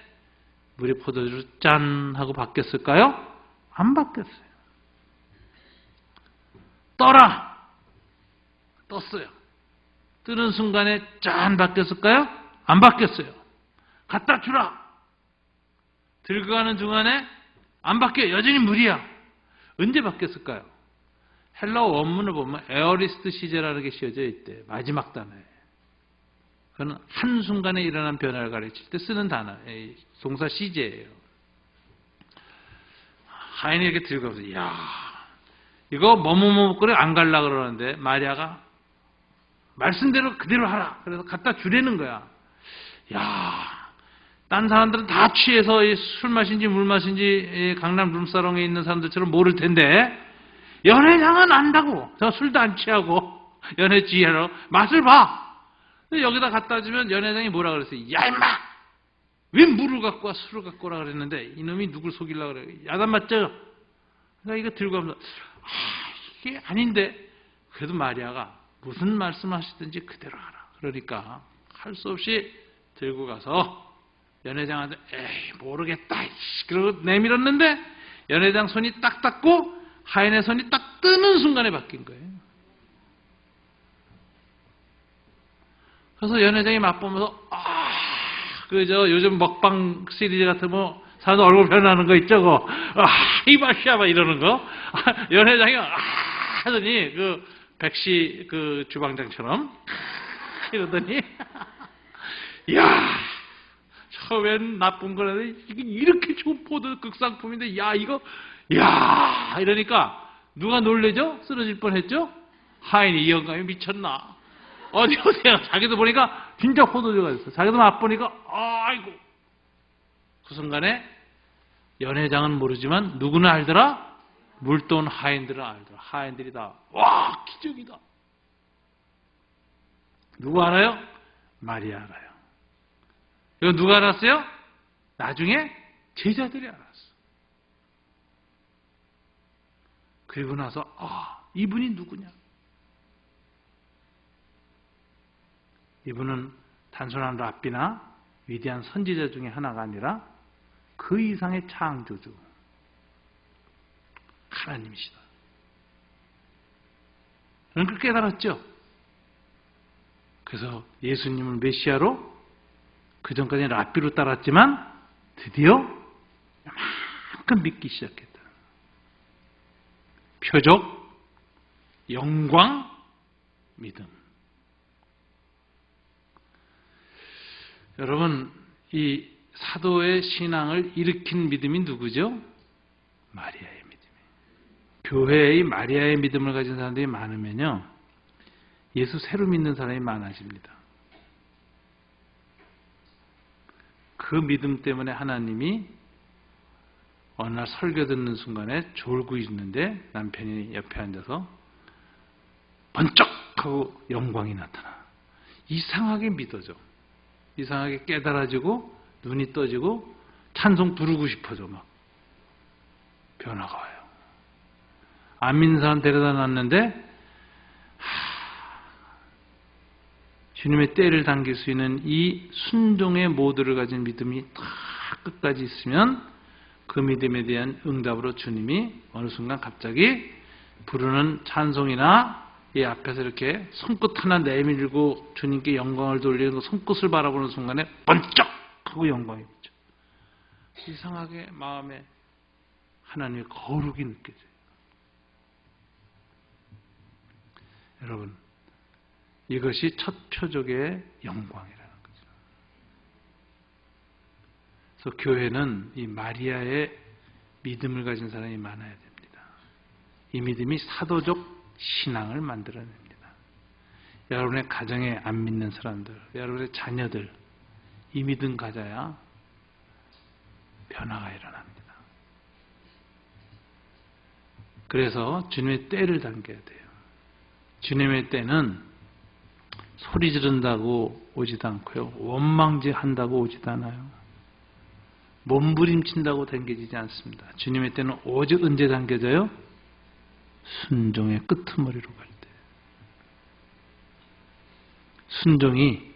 물이 포도주로 짠 하고 바뀌었을까요? 안 바뀌었어요. 떠라! 떴어요. 뜨는 순간에 짠 바뀌었을까요? 안 바뀌었어요. 갖다 주라! 들고 가는 중간에 안 바뀌어요. 여전히 물이야. 언제 바뀌었을까요? 헬라어 원문을 보면 에어리스트 시제라는 게 씌워져 있대. 마지막 단어예요. 그건 한순간에 일어난 변화를 가르칠 때 쓰는 단어, 동사 시제예요. 하인이 이렇게 들고 와서, 이야, 이거 뭐뭐뭐거리 안 갈라 그러는데, 마리아가 말씀대로 그대로 하라. 그래서 갖다 주라는 거야. 이야, 딴 사람들은 다 취해서 술 마신지 물 마신지 강남 룸사롱에 있는 사람들처럼 모를 텐데, 연회장은 안다고. 저 술도 안 취하고, 연회 지혜로 맛을 봐. 여기다 갖다 주면 연회장이 뭐라 그랬어요? 야, 임마! 왜 물을 갖고 와, 술을 갖고 오라 그랬는데, 이놈이 누굴 속이려고 그래. 야단 맞죠? 그러니까 이거 들고 가면서, 이게 아닌데. 그래도 마리아가 무슨 말씀 하시든지 그대로 하라. 그러니까, 할 수 없이 들고 가서, 연회장한테, 에이, 모르겠다. 그러고 내밀었는데, 연회장 손이 딱 닿고, 하인의 손이 딱 뜨는 순간에 바뀐 거예요. 그래서 연회장이 맛보면서 요즘 먹방 시리즈 같은 뭐 사람 얼굴 변하는 거 있죠, 그거. 이 맛이야, 막 이러는 거. 연회장이 하더니 그 백시 그 주방장처럼 이러더니 야, 처음엔 나쁜 거라는데 이게 이렇게 좋은 포도 극상품인데 야 이러니까 누가 놀래죠? 쓰러질 뻔했죠? 하인이 이 영감이 미쳤나? 어디야? 자기도 보니까 진짜 포도주가 있어. 자기도 맛보니까 아이고. 그 순간에 연회장은 모르지만 누구는 알더라? 물돈 하인들은 알더라. 하인들이 다 와, 기적이다. 누구 알아요? 마리아 알아요. 이거 누가 알았어요? 나중에 제자들이 알았어. 그리고 나서 이분이 누구냐? 이분은 단순한 랍비나 위대한 선지자 중에 하나가 아니라 그 이상의 창조주 하나님이시다. 그런 걸 깨달았죠. 그래서 예수님을 메시아로 그전까지는 랍비로 따랐지만 드디어 이만큼 믿기 시작했다. 표적, 영광, 믿음. 여러분, 이 사도의 신앙을 일으킨 믿음이 누구죠? 마리아의 믿음이에요. 교회의 마리아의 믿음을 가진 사람들이 많으면요, 예수 새로 믿는 사람이 많아집니다. 그 믿음 때문에 하나님이 어느 날 설교 듣는 순간에 졸고 있는데 남편이 옆에 앉아서 번쩍하고 영광이 나타나. 이상하게 믿어져. 이상하게 깨달아지고 눈이 떠지고 찬송 부르고 싶어져. 막 변화가 와요. 안 믿는 사람 데려다 놨는데 주님의 때를 당길 수 있는 이 순종의 모드를 가진 믿음이 다 끝까지 있으면 그 믿음에 대한 응답으로 주님이 어느 순간 갑자기 부르는 찬송이나 이 앞에서 이렇게 손끝 하나 내밀고 주님께 영광을 돌리는 그 손끝을 바라보는 순간에 번쩍하고 영광이 비쳐. 이상하게 마음에 하나님의 거룩이 느껴져요. 여러분, 이것이 첫 표적의 영광이라는 거죠. 그래서 교회는 이 마리아의 믿음을 가진 사람이 많아야 됩니다. 이 믿음이 사도적 신앙을 만들어냅니다. 여러분의 가정에 안 믿는 사람들, 여러분의 자녀들, 이 믿음 가져야 변화가 일어납니다. 그래서 주님의 때를 당겨야 돼요. 주님의 때는 소리 지른다고 오지도 않고요. 원망질한다고 오지도 않아요. 몸부림친다고 당겨지지 않습니다. 주님의 때는 오직 언제 당겨져요? 순종의 끄트머리로 갈 때. 순종이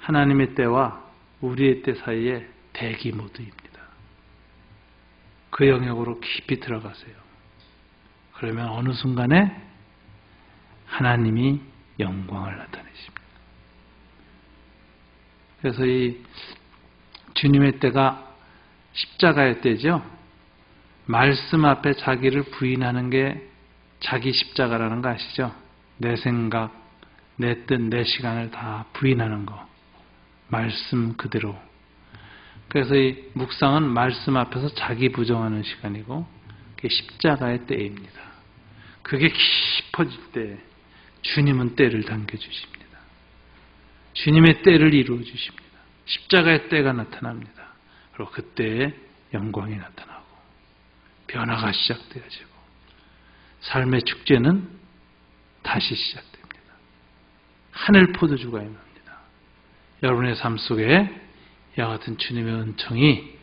하나님의 때와 우리의 때 사이에 대기 모드입니다. 그 영역으로 깊이 들어가세요. 그러면 어느 순간에 하나님이 영광을 나타내십니다. 그래서 이 주님의 때가 십자가의 때죠. 말씀 앞에 자기를 부인하는 게 자기 십자가라는 거 아시죠? 내 생각, 내 뜻, 내 시간을 다 부인하는 거. 말씀 그대로. 그래서 이 묵상은 말씀 앞에서 자기 부정하는 시간이고 그게 십자가의 때입니다. 그게 깊어질 때 주님은 때를 당겨주십니다. 주님의 때를 이루어주십니다. 십자가의 때가 나타납니다. 그리고 그때에 영광이 나타나고 변화가 시작되어지고 삶의 축제는 다시 시작됩니다. 하늘 포도주가 임합니다. 여러분의 삶 속에 이와 같은 주님의 은총이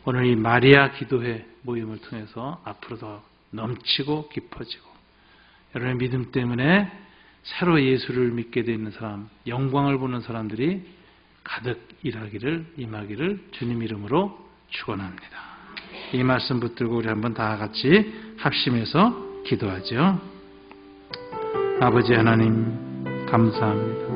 오늘 이 마리아 기도회 모임을 통해서 앞으로 더 넘치고 깊어지고 여러분의 믿음 때문에 새로 예수를 믿게 되는 사람, 영광을 보는 사람들이 가득 임하기를 주님 이름으로 축원합니다. 이 말씀 붙들고 우리 한번 다 같이 합심해서 기도하죠. 아버지 하나님 감사합니다.